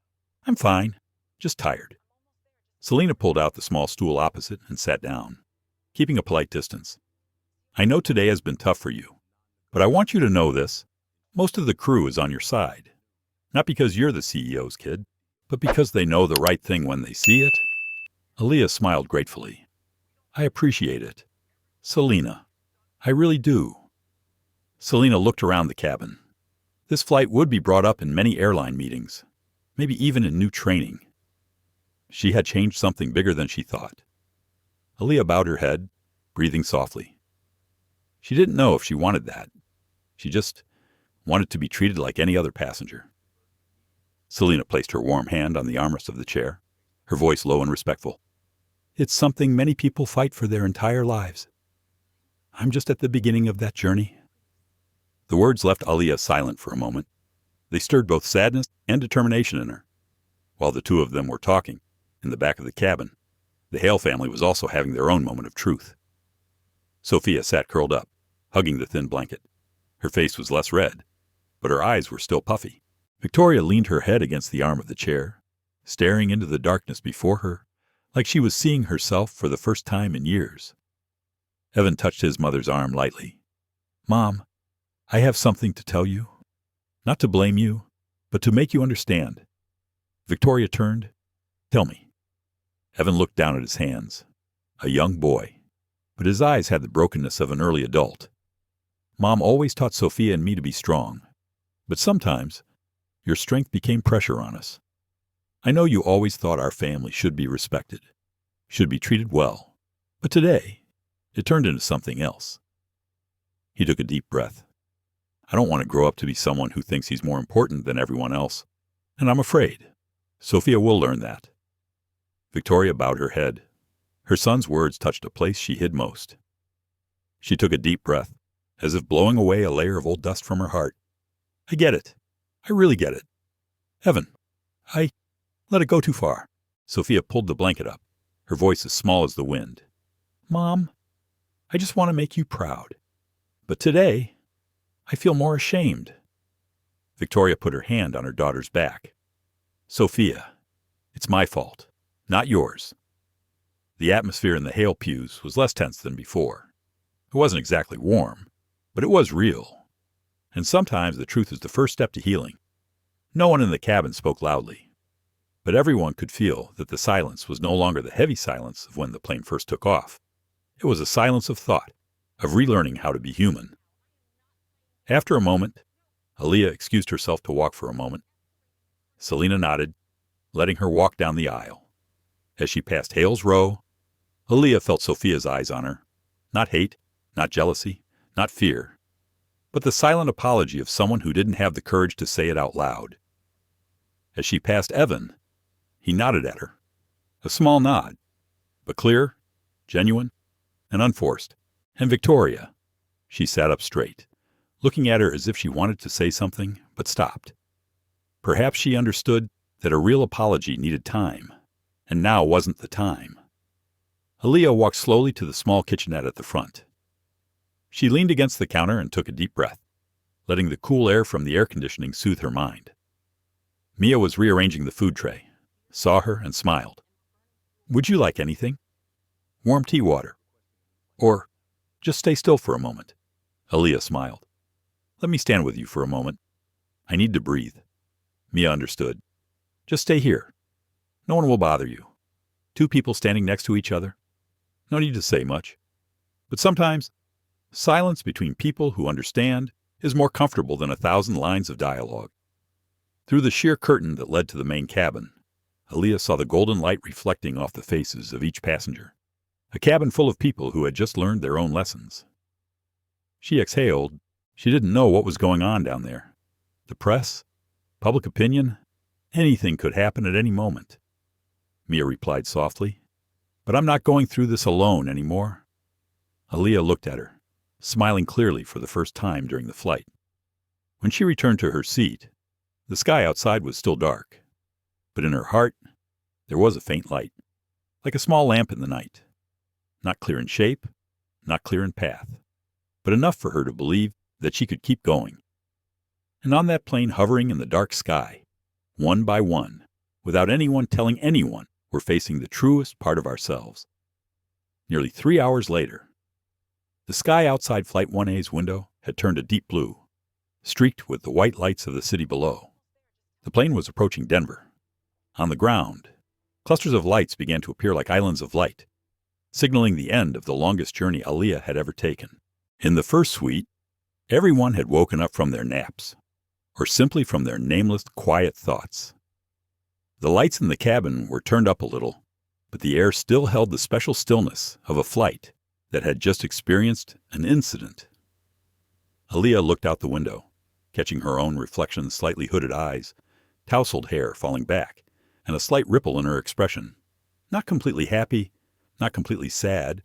Speaker 1: I'm fine, just tired." Selena pulled out the small stool opposite and sat down, keeping a polite distance. "I know today has been tough for you, but I want you to know this. Most of the crew is on your side. Not because you're the CEO's kid, but because they know the right thing when they see it." Aaliyah smiled gratefully. "I appreciate it. Selena, I really do." Selena looked around the cabin. This flight would be brought up in many airline meetings, maybe even in new training. She had changed something bigger than she thought. Aaliyah bowed her head, breathing softly. She didn't know if she wanted that. She just wanted to be treated like any other passenger. Selina placed her warm hand on the armrest of the chair, her voice low and respectful. It's something many people fight for their entire lives. I'm just at the beginning of that journey. The words left Aaliyah silent for a moment. They stirred both sadness and determination in her. While the two of them were talking, in the back of the cabin, the Hale family was also having their own moment of truth. Sophia sat curled up, hugging the thin blanket. Her face was less red, but her eyes were still puffy. Victoria leaned her head against the arm of the chair, staring into the darkness before her, like she was seeing herself for the first time in years. Evan touched his mother's arm lightly. Mom, I have something to tell you. Not to blame you, but to make you understand. Victoria turned. Tell me. Evan looked down at his hands. A young boy, but his eyes had the brokenness of an early adult. Mom always taught Sophia and me to be strong, but sometimes your strength became pressure on us. I know you always thought our family should be respected, should be treated well, but today it turned into something else. He took a deep breath. I don't want to grow up to be someone who thinks he's more important than everyone else, and I'm afraid Sophia will learn that. Victoria bowed her head. Her son's words touched a place she hid most. She took a deep breath, as if blowing away a layer of old dust from her heart. I get it. I really get it. Evan, I let it go too far. Sophia pulled the blanket up, her voice as small as the wind. Mom, I just want to make you proud. But today, I feel more ashamed. Victoria put her hand on her daughter's back. Sophia, it's my fault, not yours. The atmosphere in the Hale pews was less tense than before. It wasn't exactly warm, but it was real. And sometimes the truth is the first step to healing. No one in the cabin spoke loudly, but everyone could feel that the silence was no longer the heavy silence of when the plane first took off. It was a silence of thought, of relearning how to be human. After a moment, Aaliyah excused herself to walk for a moment. Selina nodded, letting her walk down the aisle. As she passed Hale's row, Aaliyah felt Sophia's eyes on her. Not hate, not jealousy, not fear, but the silent apology of someone who didn't have the courage to say it out loud. As she passed Evan, he nodded at her. A small nod, but clear, genuine, and unforced. And Victoria, she sat up straight, looking at her as if she wanted to say something, but stopped. Perhaps she understood that a real apology needed time, and now wasn't the time. Aaliyah walked slowly to the small kitchenette at the front. She leaned against the counter and took a deep breath, letting the cool air from the air conditioning soothe her mind. Mia was rearranging the food tray, saw her, and smiled. Would you like anything? Warm tea water? Or just stay still for a moment? Aaliyah smiled. Let me stand with you for a moment. I need to breathe. Mia understood. Just stay here. No one will bother you. Two people standing next to each other. No need to say much. But sometimes, silence between people who understand is more comfortable than 1,000 lines of dialogue. Through the sheer curtain that led to the main cabin, Aaliyah saw the golden light reflecting off the faces of each passenger. A cabin full of people who had just learned their own lessons. She exhaled. She didn't know what was going on down there. The press, public opinion, anything could happen at any moment. Mia replied softly, but I'm not going through this alone anymore. Aaliyah looked at her, smiling clearly for the first time during the flight. When she returned to her seat, the sky outside was still dark, but in her heart, there was a faint light, like a small lamp in the night. Not clear in shape, not clear in path, but enough for her to believe that she could keep going. And on that plane hovering in the dark sky, one by one, without anyone telling anyone, we're facing the truest part of ourselves. Nearly 3 hours later, the sky outside Flight 1A's window had turned a deep blue, streaked with the white lights of the city below. The plane was approaching Denver. On the ground, clusters of lights began to appear like islands of light, signaling the end of the longest journey Aaliyah had ever taken. In the first suite, everyone had woken up from their naps, or simply from their nameless, quiet thoughts. The lights in the cabin were turned up a little, but the air still held the special stillness of a flight that had just experienced an incident. Aaliyah looked out the window, catching her own reflection's slightly hooded eyes, tousled hair falling back, and a slight ripple in her expression. Not completely happy, not completely sad,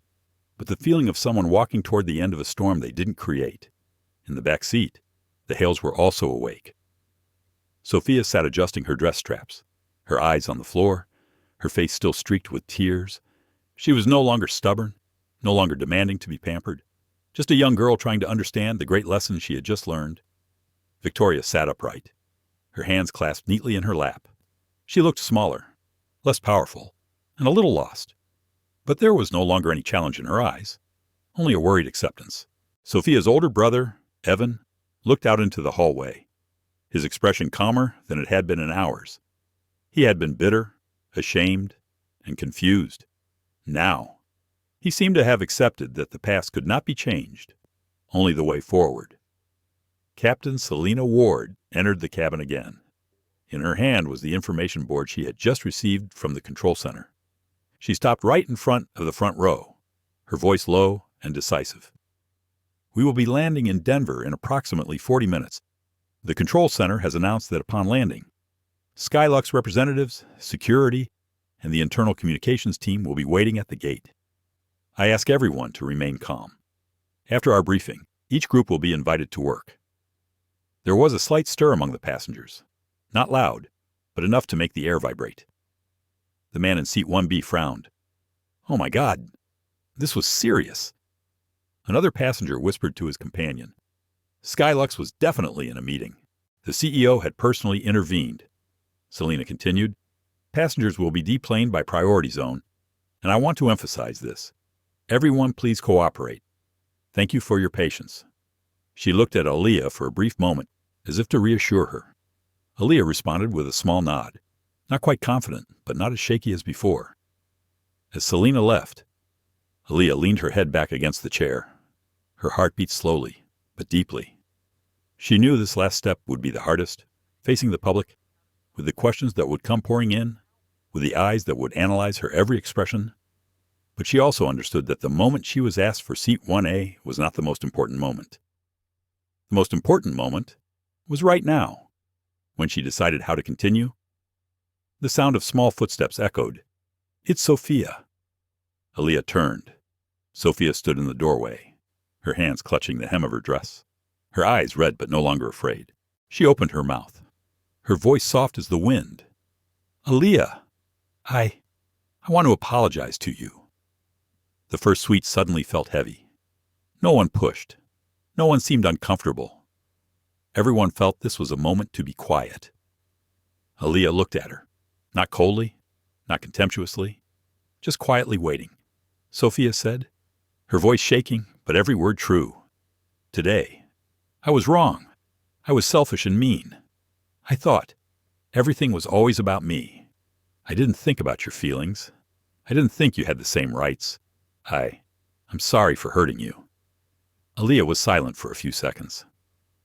Speaker 1: but the feeling of someone walking toward the end of a storm they didn't create. In the back seat, the Hales were also awake. Sophia sat adjusting her dress straps, her eyes on the floor, her face still streaked with tears. She was no longer stubborn, no longer demanding to be pampered, just a young girl trying to understand the great lesson she had just learned. Victoria sat upright, her hands clasped neatly in her lap. She looked smaller, less powerful, and a little lost. But there was no longer any challenge in her eyes, only a worried acceptance. Sophia's older brother, Evan, looked out into the hallway, his expression calmer than it had been in hours. He had been bitter, ashamed, and confused. Now, he seemed to have accepted that the past could not be changed, only the way forward. Captain Selina Ward entered the cabin again. In her hand was the information board she had just received from the control center. She stopped right in front of the front row, her voice low and decisive. "We will be landing in Denver in approximately 40 minutes. The control center has announced that upon landing, Skylux representatives, security, and the internal communications team will be waiting at the gate. I ask everyone to remain calm. After our briefing, each group will be invited to work." There was a slight stir among the passengers, not loud, but enough to make the air vibrate. The man in seat 1B frowned. "Oh my God, this was serious." Another passenger whispered to his companion. Skylux was definitely in a meeting. The CEO had personally intervened. Selina continued, "Passengers will be deplaned by priority zone, and I want to emphasize this. Everyone please cooperate. Thank you for your patience." She looked at Aaliyah for a brief moment, as if to reassure her. Aaliyah responded with a small nod, not quite confident, but not as shaky as before. As Selina left, Aaliyah leaned her head back against the chair. Her heart beat slowly, but deeply. She knew this last step would be the hardest, facing the public, with the questions that would come pouring in, with the eyes that would analyze her every expression. But she also understood that the moment she was asked for seat 1A was not the most important moment. The most important moment was right now, when she decided how to continue. The sound of small footsteps echoed. "It's Sophia." Aaliyah turned. Sophia stood in the doorway, her hands clutching the hem of her dress, her eyes red but no longer afraid. She opened her mouth, her voice soft as the wind. "Aaliyah, I want to apologize to you." The first suite suddenly felt heavy. No one pushed. No one seemed uncomfortable. Everyone felt this was a moment to be quiet. Aaliyah looked at her, not coldly, not contemptuously, just quietly waiting. Sophia said, her voice shaking, but every word true. "Today, I was wrong. I was selfish and mean. I thought everything was always about me. I didn't think about your feelings. I didn't think you had the same rights. I'm sorry for hurting you." Aaliyah was silent for a few seconds.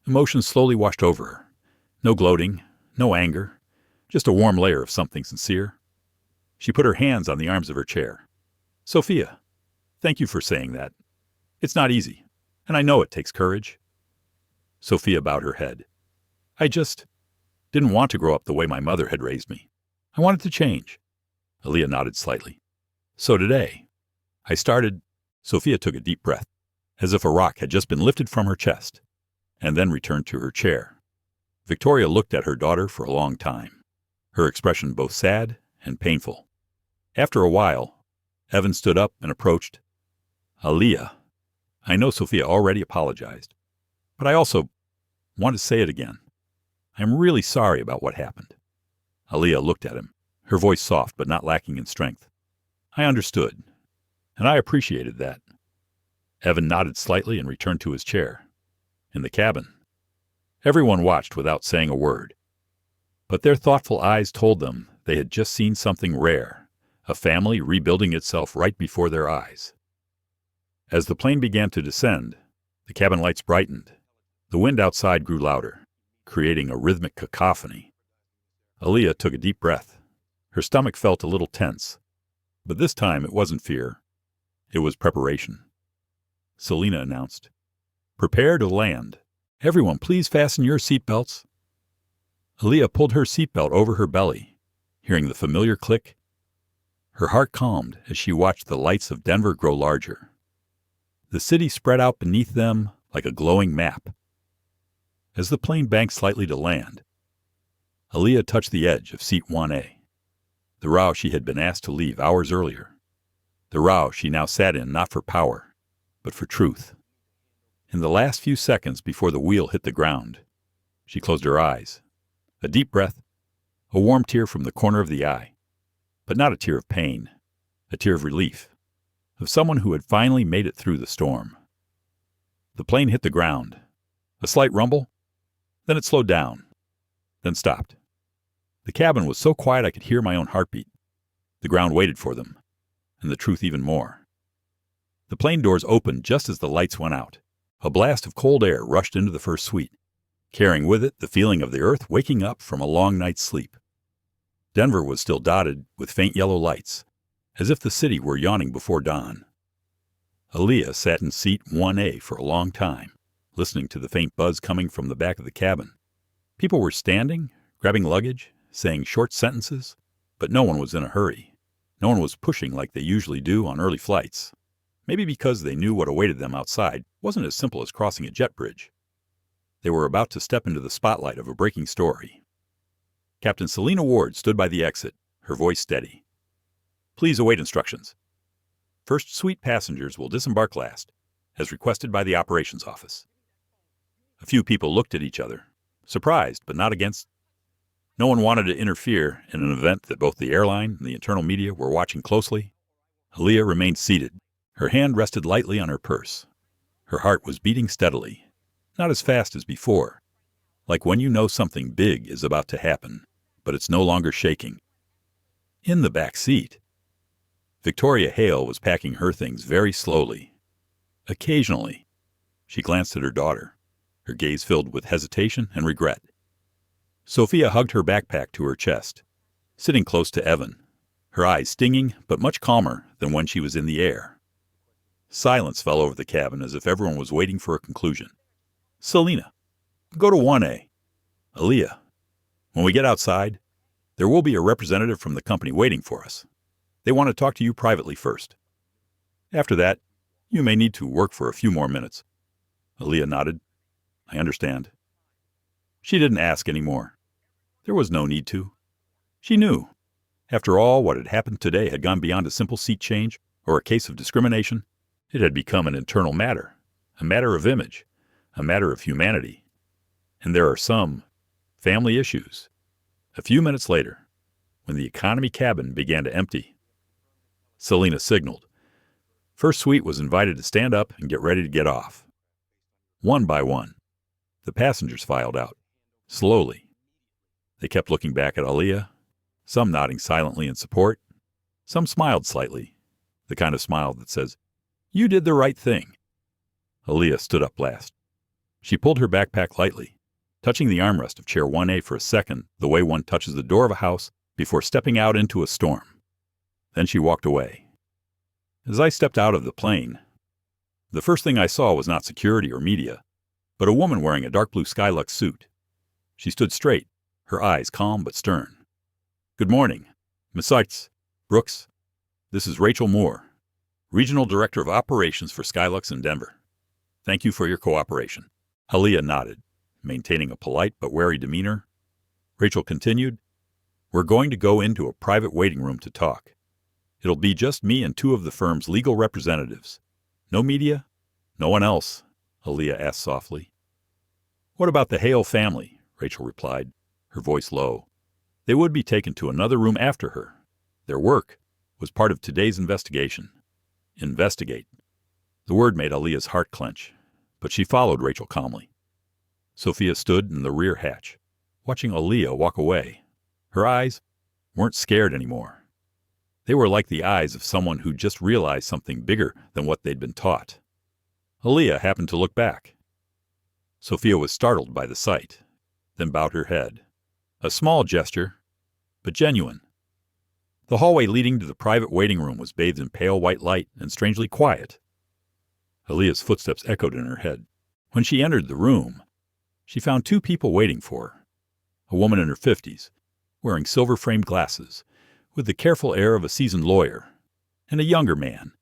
Speaker 1: Emotion slowly washed over her. No gloating, no anger, just a warm layer of something sincere. She put her hands on the arms of her chair. "Sophia, thank you for saying that. It's not easy, and I know it takes courage." Sophia bowed her head. "I just didn't want to grow up the way my mother had raised me. I wanted to change." Aaliyah nodded slightly. "So today, I started—" Sophia took a deep breath, as if a rock had just been lifted from her chest, and then returned to her chair. Victoria looked at her daughter for a long time, her expression both sad and painful. After a while, Evan stood up and approached. "Aaliyah, I know Sophia already apologized, but I also want to say it again. I'm really sorry about what happened." Aaliyah looked at him, her voice soft but not lacking in strength. "I understood, and I appreciated that." Evan nodded slightly and returned to his chair. In the cabin, everyone watched without saying a word. But their thoughtful eyes told them they had just seen something rare, a family rebuilding itself right before their eyes. As the plane began to descend, the cabin lights brightened. The wind outside grew louder, creating a rhythmic cacophony. Aaliyah took a deep breath. Her stomach felt a little tense, but this time it wasn't fear. It was preparation. Selina announced, "Prepare to land." Everyone, please fasten your seatbelts. Aaliyah pulled her seatbelt over her belly, hearing the familiar click. Her heart calmed as she watched the lights of Denver grow larger. The city spread out beneath them like a glowing map. As the plane banked slightly to land, Aaliyah touched the edge of seat 1A, the row she had been asked to leave hours earlier, the row she now sat in not for power, but for truth. In the last few seconds before the wheel hit the ground, she closed her eyes. A deep breath, a warm tear from the corner of the eye, but not a tear of pain, a tear of relief, of someone who had finally made it through the storm. The plane hit the ground. A slight rumble, then it slowed down, then stopped. The cabin was so quiet I could hear my own heartbeat. The ground waited for them, and the truth even more. The plane doors opened just as the lights went out. A blast of cold air rushed into the first suite, carrying with it the feeling of the earth waking up from a long night's sleep. Denver was still dotted with faint yellow lights, as if the city were yawning before dawn. Aaliyah sat in seat 1A for a long time, listening to the faint buzz coming from the back of the cabin. People were standing, grabbing luggage, saying short sentences, but no one was in a hurry. No one was pushing like they usually do on early flights. Maybe because they knew what awaited them outside wasn't as simple as crossing a jet bridge. They were about to step into the spotlight of a breaking story. Captain Selena Ward stood by the exit, her voice steady. Please await instructions. First suite passengers will disembark last, as requested by the operations office. A few people looked at each other, surprised but not against. No one wanted to interfere in an event that both the airline and the internal media were watching closely. Aaliyah remained seated. Her hand rested lightly on her purse. Her heart was beating steadily, not as fast as before, like when you know something big is about to happen, but it's no longer shaking. In the back seat, Victoria Hale was packing her things very slowly. Occasionally, she glanced at her daughter, her gaze filled with hesitation and regret. Sophia hugged her backpack to her chest, sitting close to Evan, her eyes stinging but much calmer than when she was in the air. Silence fell over the cabin as if everyone was waiting for a conclusion. Selena, go to 1A. Aaliyah, when we get outside, there will be a representative from the company waiting for us. They want to talk to you privately first. After that, you may need to work for a few more minutes. Aaliyah nodded. I understand. She didn't ask any more. There was no need to. She knew. After all, what had happened today had gone beyond a simple seat change or a case of discrimination. It had become an internal matter, a matter of image, a matter of humanity. And there are some family issues. A few minutes later, when the economy cabin began to empty, Selena signaled. First suite was invited to stand up and get ready to get off. One by one, the passengers filed out, slowly. They kept looking back at Aaliyah, some nodding silently in support, some smiled slightly, the kind of smile that says, "You did the right thing." Aaliyah stood up last. She pulled her backpack lightly, touching the armrest of chair 1A for a second the way one touches the door of a house before stepping out into a storm. Then she walked away. As I stepped out of the plane, the first thing I saw was not security or media, but a woman wearing a dark blue Skylux suit. She stood straight, her eyes calm but stern. Good morning, Ms. Brooks. This is Rachel Moore, Regional Director of Operations for Skylux in Denver. Thank you for your cooperation. Aaliyah nodded, maintaining a polite but wary demeanor. Rachel continued, We're going to go into a private waiting room to talk. It'll be just me and two of the firm's legal representatives. No media? No one else? Aaliyah asked softly. What about the Hale family? Rachel replied, her voice low. They would be taken to another room after her. Their work was part of today's investigation. Investigate. The word made Aaliyah's heart clench, but she followed Rachel calmly. Sophia stood in the rear hatch, watching Aaliyah walk away. Her eyes weren't scared anymore. They were like the eyes of someone who just realized something bigger than what they'd been taught. Aaliyah happened to look back. Sophia was startled by the sight, then bowed her head. A small gesture, but genuine. The hallway leading to the private waiting room was bathed in pale white light and strangely quiet. Aaliyah's footsteps echoed in her head. When she entered the room, She found two people waiting for her. A woman in her 50s, wearing silver-framed glasses, with the careful air of a seasoned lawyer, and a younger man,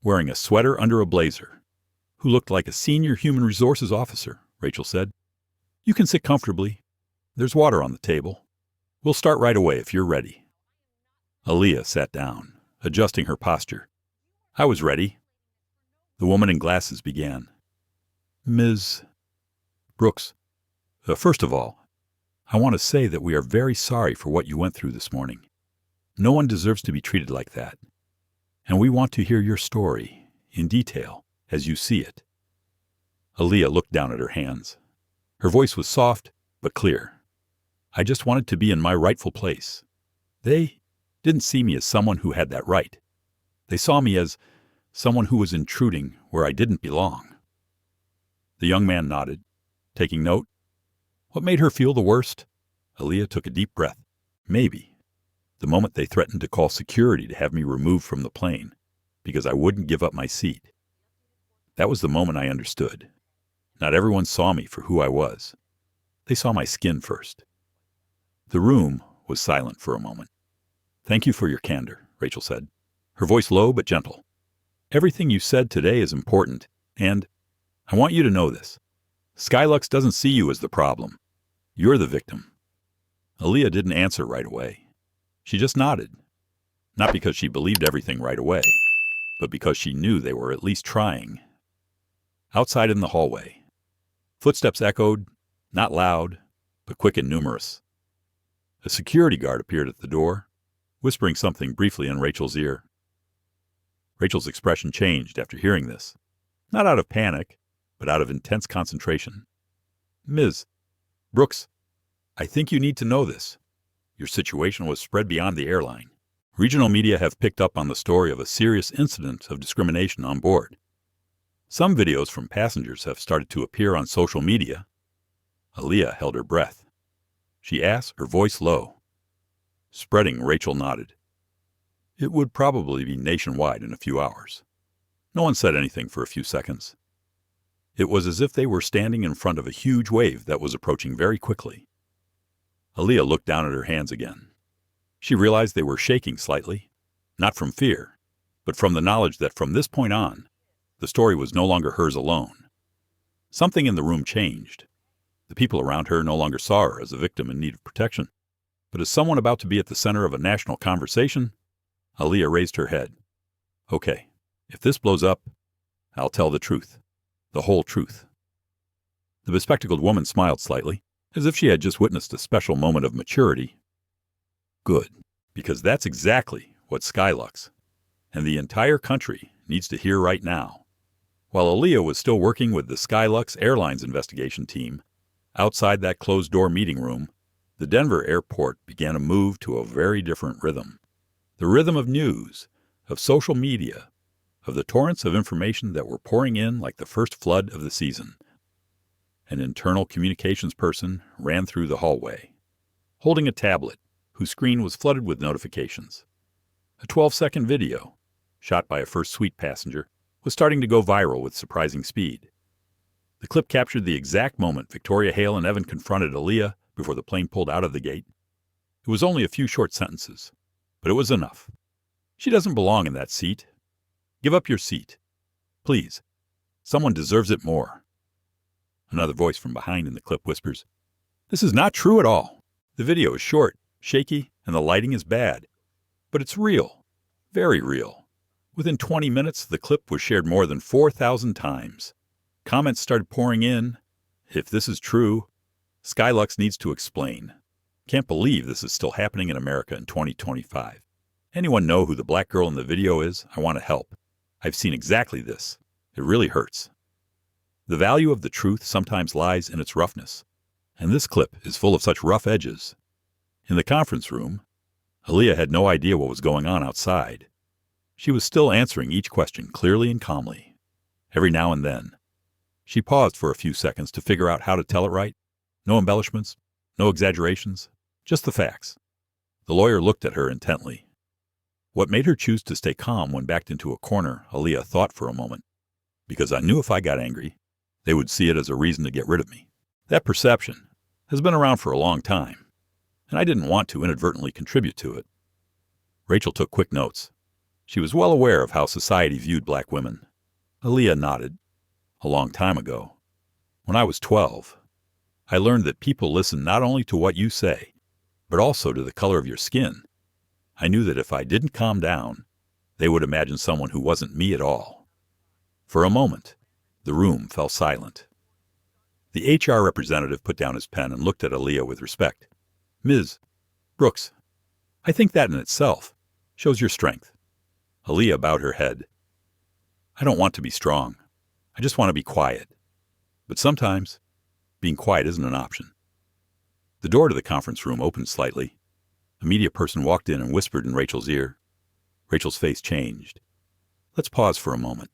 Speaker 1: wearing a sweater under a blazer, who looked like a senior human resources officer, Rachel said. "You can sit comfortably. There's water on the table. We'll start right away if you're ready." Aaliyah sat down, adjusting her posture. "I was ready." The woman in glasses began. "Ms. Brooks, first of all, I want to say that we are very sorry for what you went through this morning. No one deserves to be treated like that. And we want to hear your story, in detail, as you see it." Aaliyah looked down at her hands. Her voice was soft, but clear. "I just wanted to be in my rightful place. They didn't see me as someone who had that right. They saw me as someone who was intruding where I didn't belong." The young man nodded, taking note. What made her feel the worst? Aaliyah took a deep breath. Maybe the moment they threatened to call security to have me removed from the plane because I wouldn't give up my seat. That was the moment I understood. Not everyone saw me for who I was. They saw my skin first. The room was silent for a moment. "Thank you for your candor," Rachel said, her voice low but gentle. "Everything you said today is important, and I want you to know this. Skylux doesn't see you as the problem. You're the victim." Aaliyah didn't answer right away. She just nodded. Not because she believed everything right away, but because she knew they were at least trying. Outside in the hallway, footsteps echoed, not loud, but quick and numerous. A security guard appeared at the door, whispering something briefly in Rachel's ear. Rachel's expression changed after hearing this, not out of panic, but out of intense concentration. "Ms. Brooks, I think you need to know this. Your situation was spread beyond the airline. Regional media have picked up on the story of a serious incident of discrimination on board. Some videos from passengers have started to appear on social media." Aaliyah held her breath. She asked, her voice low. Spreading, Rachel nodded. "It would probably be nationwide in a few hours." No one said anything for a few seconds. It was as if they were standing in front of a huge wave that was approaching very quickly. Aaliyah looked down at her hands again. She realized they were shaking slightly, not from fear, but from the knowledge that from this point on, the story was no longer hers alone. Something in the room changed. The people around her no longer saw her as a victim in need of protection, but as someone about to be at the center of a national conversation. Aaliyah raised her head. "Okay, if this blows up, I'll tell the truth. The whole truth." The bespectacled woman smiled slightly, as if she had just witnessed a special moment of maturity. "Good, because that's exactly what Skylux and the entire country needs to hear right now." While Aaliyah was still working with the Skylux Airlines investigation team, outside that closed-door meeting room, the Denver airport began to move to a very different rhythm. The rhythm of news, of social media, of the torrents of information that were pouring in like the first flood of the season. An internal communications person ran through the hallway, holding a tablet whose screen was flooded with notifications. A 12-second video, shot by a first suite passenger, was starting to go viral with surprising speed. The clip captured the exact moment Victoria Hale and Evan confronted Aaliyah before the plane pulled out of the gate. It was only a few short sentences, but it was enough. "She doesn't belong in that seat. Give up your seat. Please. Someone deserves it more." Another voice from behind in the clip whispers, "This is not true at all. The video is short, shaky, and the lighting is bad. But it's real. Very real." Within 20 minutes, the clip was shared more than 4,000 times. Comments started pouring in. "If this is true, Skylux needs to explain. Can't believe this is still happening in America in 2025. Anyone know who the black girl in the video is? I want to help. I've seen exactly this. It really hurts." The value of the truth sometimes lies in its roughness, and this clip is full of such rough edges. In the conference room, Aaliyah had no idea what was going on outside. She was still answering each question clearly and calmly. Every now and then, she paused for a few seconds to figure out how to tell it right. No embellishments, no exaggerations, just the facts. The lawyer looked at her intently. What made her choose to stay calm when backed into a corner, Aaliyah thought for a moment. "Because I knew if I got angry, they would see it as a reason to get rid of me. That perception has been around for a long time, and I didn't want to inadvertently contribute to it. Rachel took quick notes. She was well aware of how society viewed black women. Aaliyah nodded. A long time ago, when I was 12, I learned that people listen not only to what you say, but also to the color of your skin. I knew that if I didn't calm down, they would imagine someone who wasn't me at all. For a moment, the room fell silent. The HR representative put down his pen and looked at Aaliyah with respect. Ms. Brooks, I think that in itself shows your strength. Aaliyah bowed her head. I don't want to be strong. I just want to be quiet. But sometimes, being quiet isn't an option. The door to the conference room opened slightly. A media person walked in and whispered in Rachel's ear. Rachel's face changed. Let's pause for a moment.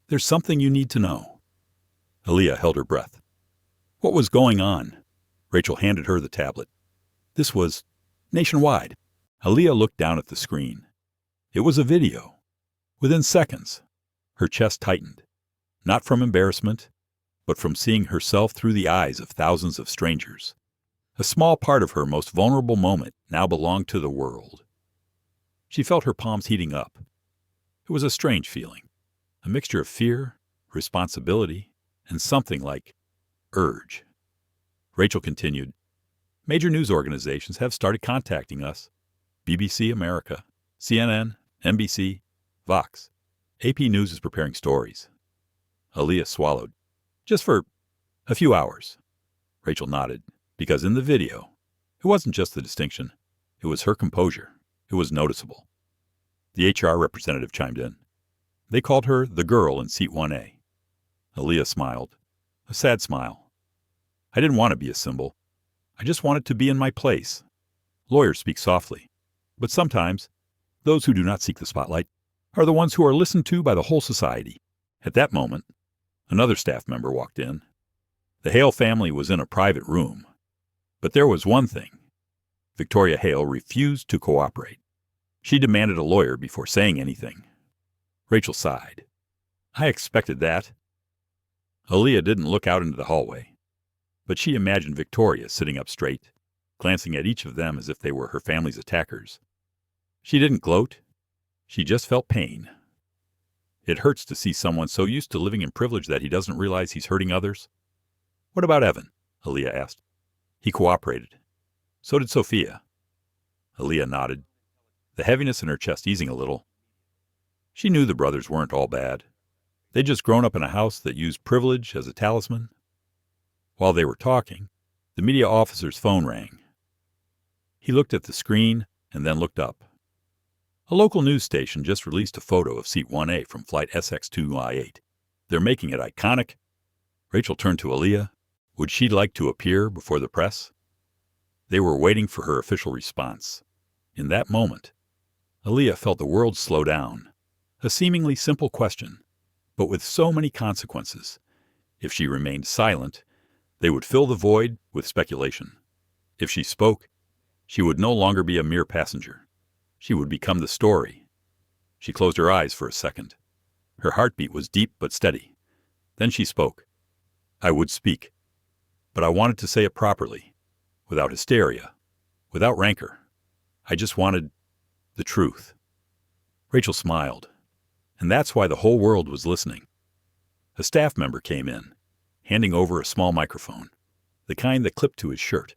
Speaker 1: There's something you need to know. Aaliyah held her breath. What was going on? Rachel handed her the tablet. This was nationwide. Aaliyah looked down at the screen. It was a video. Within seconds, her chest tightened, not from embarrassment, but from seeing herself through the eyes of thousands of strangers. A small part of her most vulnerable moment now belonged to the world. She felt her palms heating up. It was a strange feeling, a mixture of fear, responsibility, and something like urge. Rachel continued, Major news organizations have started contacting us. BBC America, CNN, NBC, Vox. AP News is preparing stories. Aaliyah swallowed. Just for a few hours. Rachel nodded, because in the video, it wasn't just the distinction. It was her composure. It was noticeable. The HR representative chimed in. They called her the girl in seat 1A. Aaliyah smiled. A sad smile. I didn't want to be a symbol. I just wanted to be in my place. Lawyers speak softly, but sometimes those who do not seek the spotlight are the ones who are listened to by the whole society. At that moment, another staff member walked in. The Hale family was in a private room. But there was one thing. Victoria Hale refused to cooperate. She demanded a lawyer before saying anything. Rachel sighed. I expected that. Aaliyah didn't look out into the hallway, but she imagined Victoria sitting up straight, glancing at each of them as if they were her family's attackers. She didn't gloat. She just felt pain. It hurts to see someone so used to living in privilege that he doesn't realize he's hurting others. What about Evan? Aaliyah asked. He cooperated. So did Sophia. Aaliyah nodded, the heaviness in her chest easing a little. She knew the brothers weren't all bad. They'd just grown up in a house that used privilege as a talisman. While they were talking, the media officer's phone rang. He looked at the screen and then looked up. A local news station just released a photo of Seat 1A from Flight SX2I8. They're making it iconic. Rachel turned to Aaliyah. Would she like to appear before the press? They were waiting for her official response. In that moment, Aaliyah felt the world slow down. A seemingly simple question, but with so many consequences. If she remained silent, they would fill the void with speculation. If she spoke, she would no longer be a mere passenger. She would become the story. She closed her eyes for a second. Her heartbeat was deep but steady. Then she spoke. I would speak, but I wanted to say it properly, without hysteria, without rancor. I just wanted the truth. Rachel smiled, and that's why the whole world was listening. A staff member came in, handing over a small microphone, the kind that clipped to his shirt.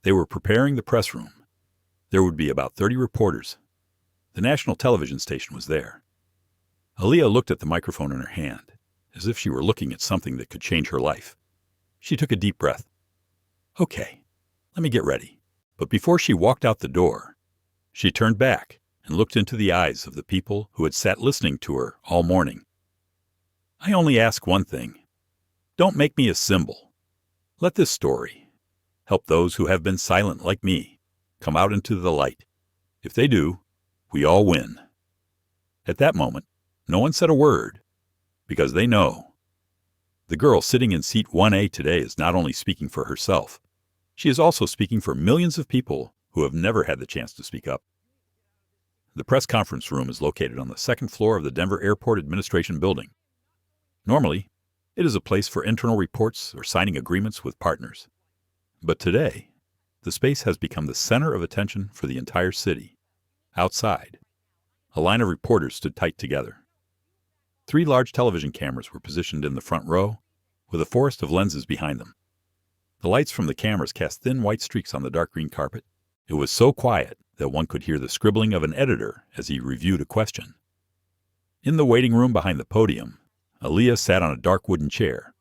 Speaker 1: They were preparing the press room. There would be about 30 reporters. The national television station was there. Aaliyah looked at the microphone in her hand, as if she were looking at something that could change her life. She took a deep breath. Okay, let me get ready. But before she walked out the door, she turned back and looked into the eyes of the people who had sat listening to her all morning. I only ask one thing. Don't make me a symbol. Let this story help those who have been silent like me come out into the light. If they do, we all win. At that moment, no one said a word, because they know. The girl sitting in seat 1A today is not only speaking for herself, she is also speaking for millions of people who have never had the chance to speak up. The press conference room is located on the second floor of the Denver Airport Administration Building. Normally, It is a place for internal reports or signing agreements with partners. But today, the space has become the center of attention for the entire city. Outside, a line of reporters stood tight together. 3 large television cameras were positioned in the front row, with a forest of lenses behind them. The lights from the cameras cast thin white streaks on the dark green carpet. It was so quiet that one could hear the scribbling of an editor as he reviewed a question. In the waiting room behind the podium, Aaliyah sat on a dark wooden chair,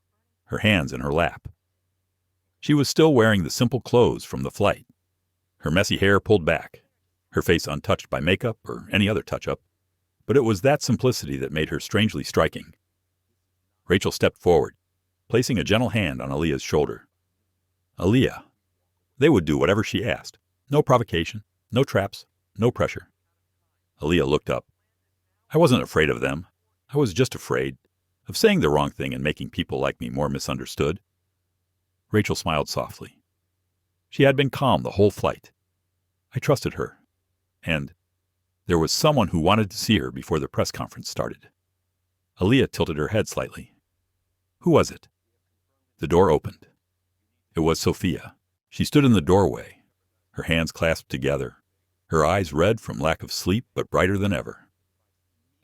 Speaker 1: her hands in her lap. She was still wearing the simple clothes from the flight, her messy hair pulled back, her face untouched by makeup or any other touch-up, but it was that simplicity that made her strangely striking. Rachel stepped forward, placing a gentle hand on Aaliyah's shoulder. Aaliyah. They would do whatever she asked. No provocation, no traps, no pressure. Aaliyah looked up. I wasn't afraid of them. I was just afraid of saying the wrong thing and making people like me more misunderstood. Rachel smiled softly. She had been calm the whole flight. I trusted her. And there was someone who wanted to see her before the press conference started. Aaliyah tilted her head slightly. Who was it? The door opened. It was Sophia. She stood in the doorway, her hands clasped together, her eyes red from lack of sleep but brighter than ever.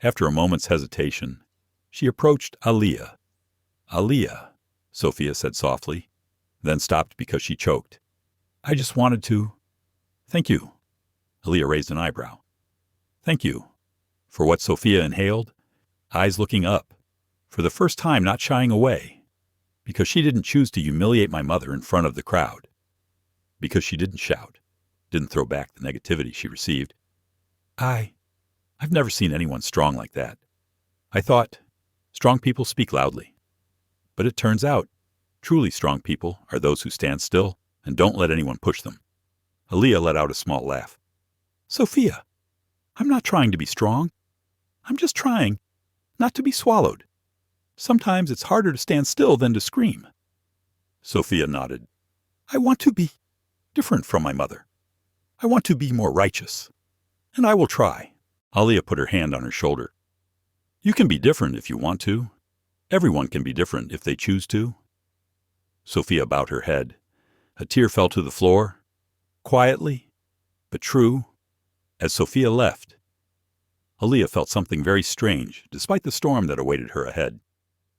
Speaker 1: After a moment's hesitation, she approached Aaliyah. Aaliyah, Sophia said softly, then stopped because she choked. I just wanted to... Thank you. Aaliyah raised an eyebrow. Thank you. For what Sophia inhaled, eyes looking up, for the first time not shying away, because she didn't choose to humiliate my mother in front of the crowd, because she didn't shout, didn't throw back the negativity she received. I've never seen anyone strong like that. I thought, strong people speak loudly. But it turns out, truly strong people are those who stand still and don't let anyone push them. Aaliyah let out a small laugh. Sophia, I'm not trying to be strong. I'm just trying not to be swallowed. Sometimes it's harder to stand still than to scream. Sophia nodded. I want to be different from my mother. I want to be more righteous. And I will try. Aaliyah put her hand on her shoulder. You can be different if you want to. Everyone can be different if they choose to. Sophia bowed her head. A tear fell to the floor. Quietly, but true. As Sophia left, Aaliyah felt something very strange, despite the storm that awaited her ahead.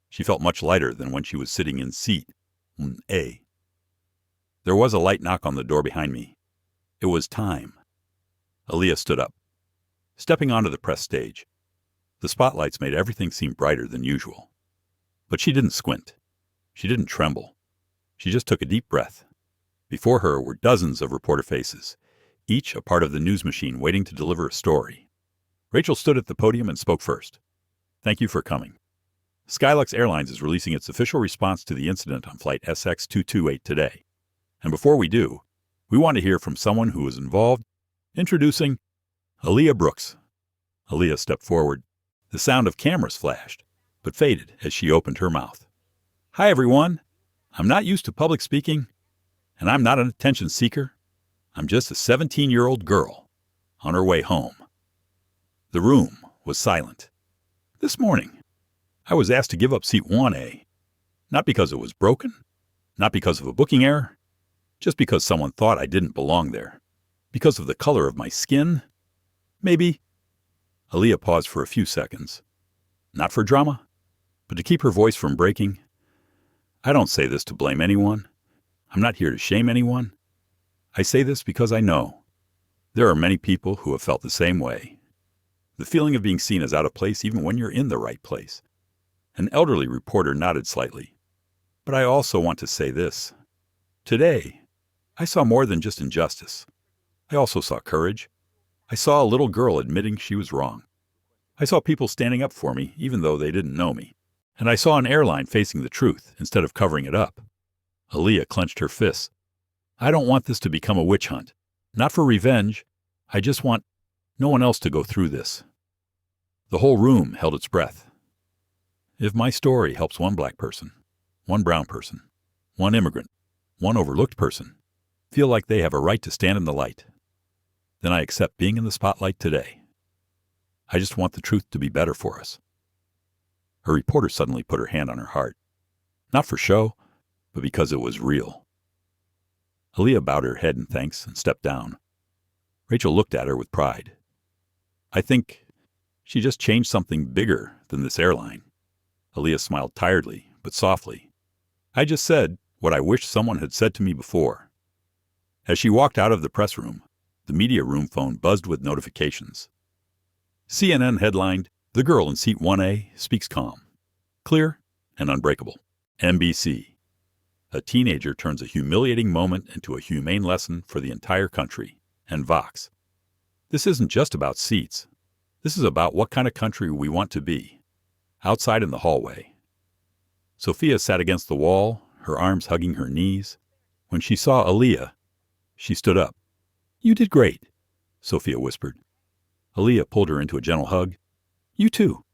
Speaker 1: She felt much lighter than when she was sitting in seat A. There was a light knock on the door behind me. It was time. Aaliyah stood up, stepping onto the press stage. The spotlights made everything seem brighter than usual. But she didn't squint. She didn't tremble. She just took a deep breath. Before her were dozens of reporter faces, each a part of the news machine waiting to deliver a story. Rachel stood at the podium and spoke first. Thank you for coming. Skylux Airlines is releasing its official response to the incident on Flight SX228 today. And before we do, we want to hear from someone who was involved. Introducing Aaliyah Brooks. Aaliyah stepped forward. The sound of cameras flashed, but faded as she opened her mouth. Hi, everyone. I'm not used to public speaking, and I'm not an attention seeker. I'm just a 17-year-old girl on her way home. The room was silent. This morning, I was asked to give up seat 1A, not because it was broken, not because of a booking error, just because someone thought I didn't belong there, because of the color of my skin. Maybe. Aaliyah paused for a few seconds. Not for drama, but to keep her voice from breaking. I don't say this to blame anyone. I'm not here to shame anyone. I say this because I know there are many people who have felt the same way. The feeling of being seen as out of place even when you're in the right place. An elderly reporter nodded slightly. But I also want to say this. Today, I saw more than just injustice. I also saw courage. I saw a little girl admitting she was wrong. I saw people standing up for me even though they didn't know me. And I saw an airline facing the truth instead of covering it up. Aaliyah clenched her fists. I don't want this to become a witch hunt. Not for revenge. I just want no one else to go through this. The whole room held its breath. If my story helps one black person, one brown person, one immigrant, one overlooked person feel like they have a right to stand in the light, then I accept being in the spotlight today. I just want the truth to be better for us. A reporter suddenly put her hand on her heart. Not for show, but because it was real. Aaliyah bowed her head in thanks and stepped down. Rachel looked at her with pride. I think she just changed something bigger than this airline. Aaliyah smiled tiredly, but softly. I just said what I wish someone had said to me before. As she walked out of the press room, the media room phone buzzed with notifications. CNN headlined, "The girl in seat 1A speaks calm, clear, and unbreakable." NBC, "A teenager turns a humiliating moment into a humane lesson for the entire country." And Vox, "This isn't just about seats. This is about what kind of country we want to be." Outside in the hallway, Sophia sat against the wall, her arms hugging her knees. When she saw Aaliyah, she stood up. "You did great," Sophia whispered. Aaliyah pulled her into a gentle hug. "You too.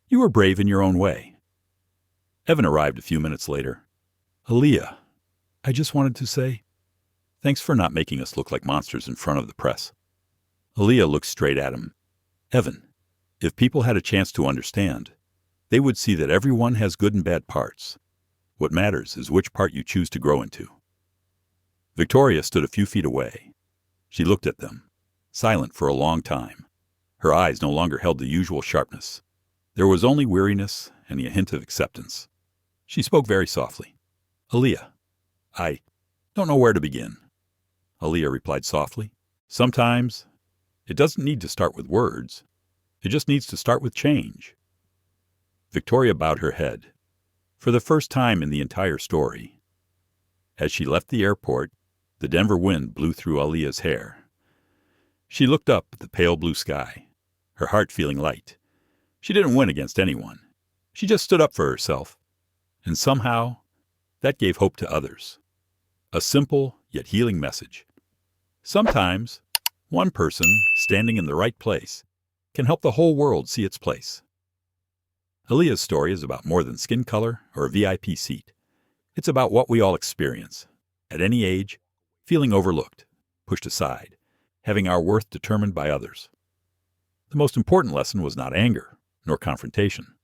Speaker 1: You were brave in your own way." Evan arrived a few minutes later. "Aaliyah, I just wanted to say, thanks for not making us look like monsters in front of the press." Aaliyah looked straight at him. "Evan, if people had a chance to understand, they would see that everyone has good and bad parts. What matters is which part you choose to grow into." Victoria stood a few feet away. She looked at them, silent for a long time. Her eyes no longer held the usual sharpness. There was only weariness and a hint of acceptance. She spoke very softly. "Aaliyah, I don't know where to begin." Aaliyah replied softly. "Sometimes it doesn't need to start with words. It just needs to start with change." Victoria bowed her head, for the first time in the entire story. As she left the airport, the Denver wind blew through Aaliyah's hair. She looked up at the pale blue sky, her heart feeling light. She didn't win against anyone. She just stood up for herself. And somehow, that gave hope to others. A simple yet healing message. Sometimes, one person standing in the right place can help the whole world see its place. Aaliyah's story is about more than skin color or a VIP seat. It's about what we all experience, at any age, feeling overlooked, pushed aside, having our worth determined by others. The most important lesson was not anger, nor confrontation.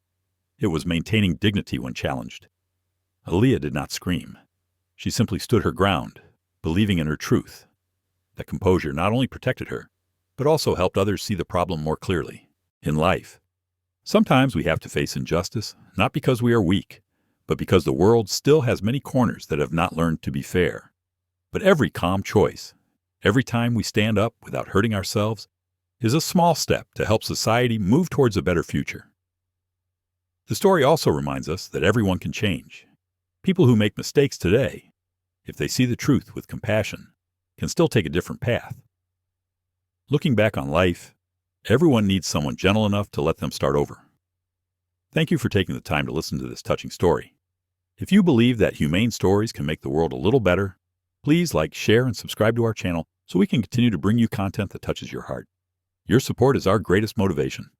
Speaker 1: It was maintaining dignity when challenged. Aaliyah did not scream. She simply stood her ground, believing in her truth. That composure not only protected her, but also helped others see the problem more clearly. In life, sometimes we have to face injustice, not because we are weak, but because the world still has many corners that have not learned to be fair. But every calm choice, every time we stand up without hurting ourselves, is a small step to help society move towards a better future. The story also reminds us that everyone can change. People who make mistakes today, if they see the truth with compassion, can still take a different path. Looking back on life, everyone needs someone gentle enough to let them start over. Thank you for taking the time to listen to this touching story. If you believe that humane stories can make the world a little better, please like, share, and subscribe to our channel so we can continue to bring you content that touches your heart. Your support is our greatest motivation.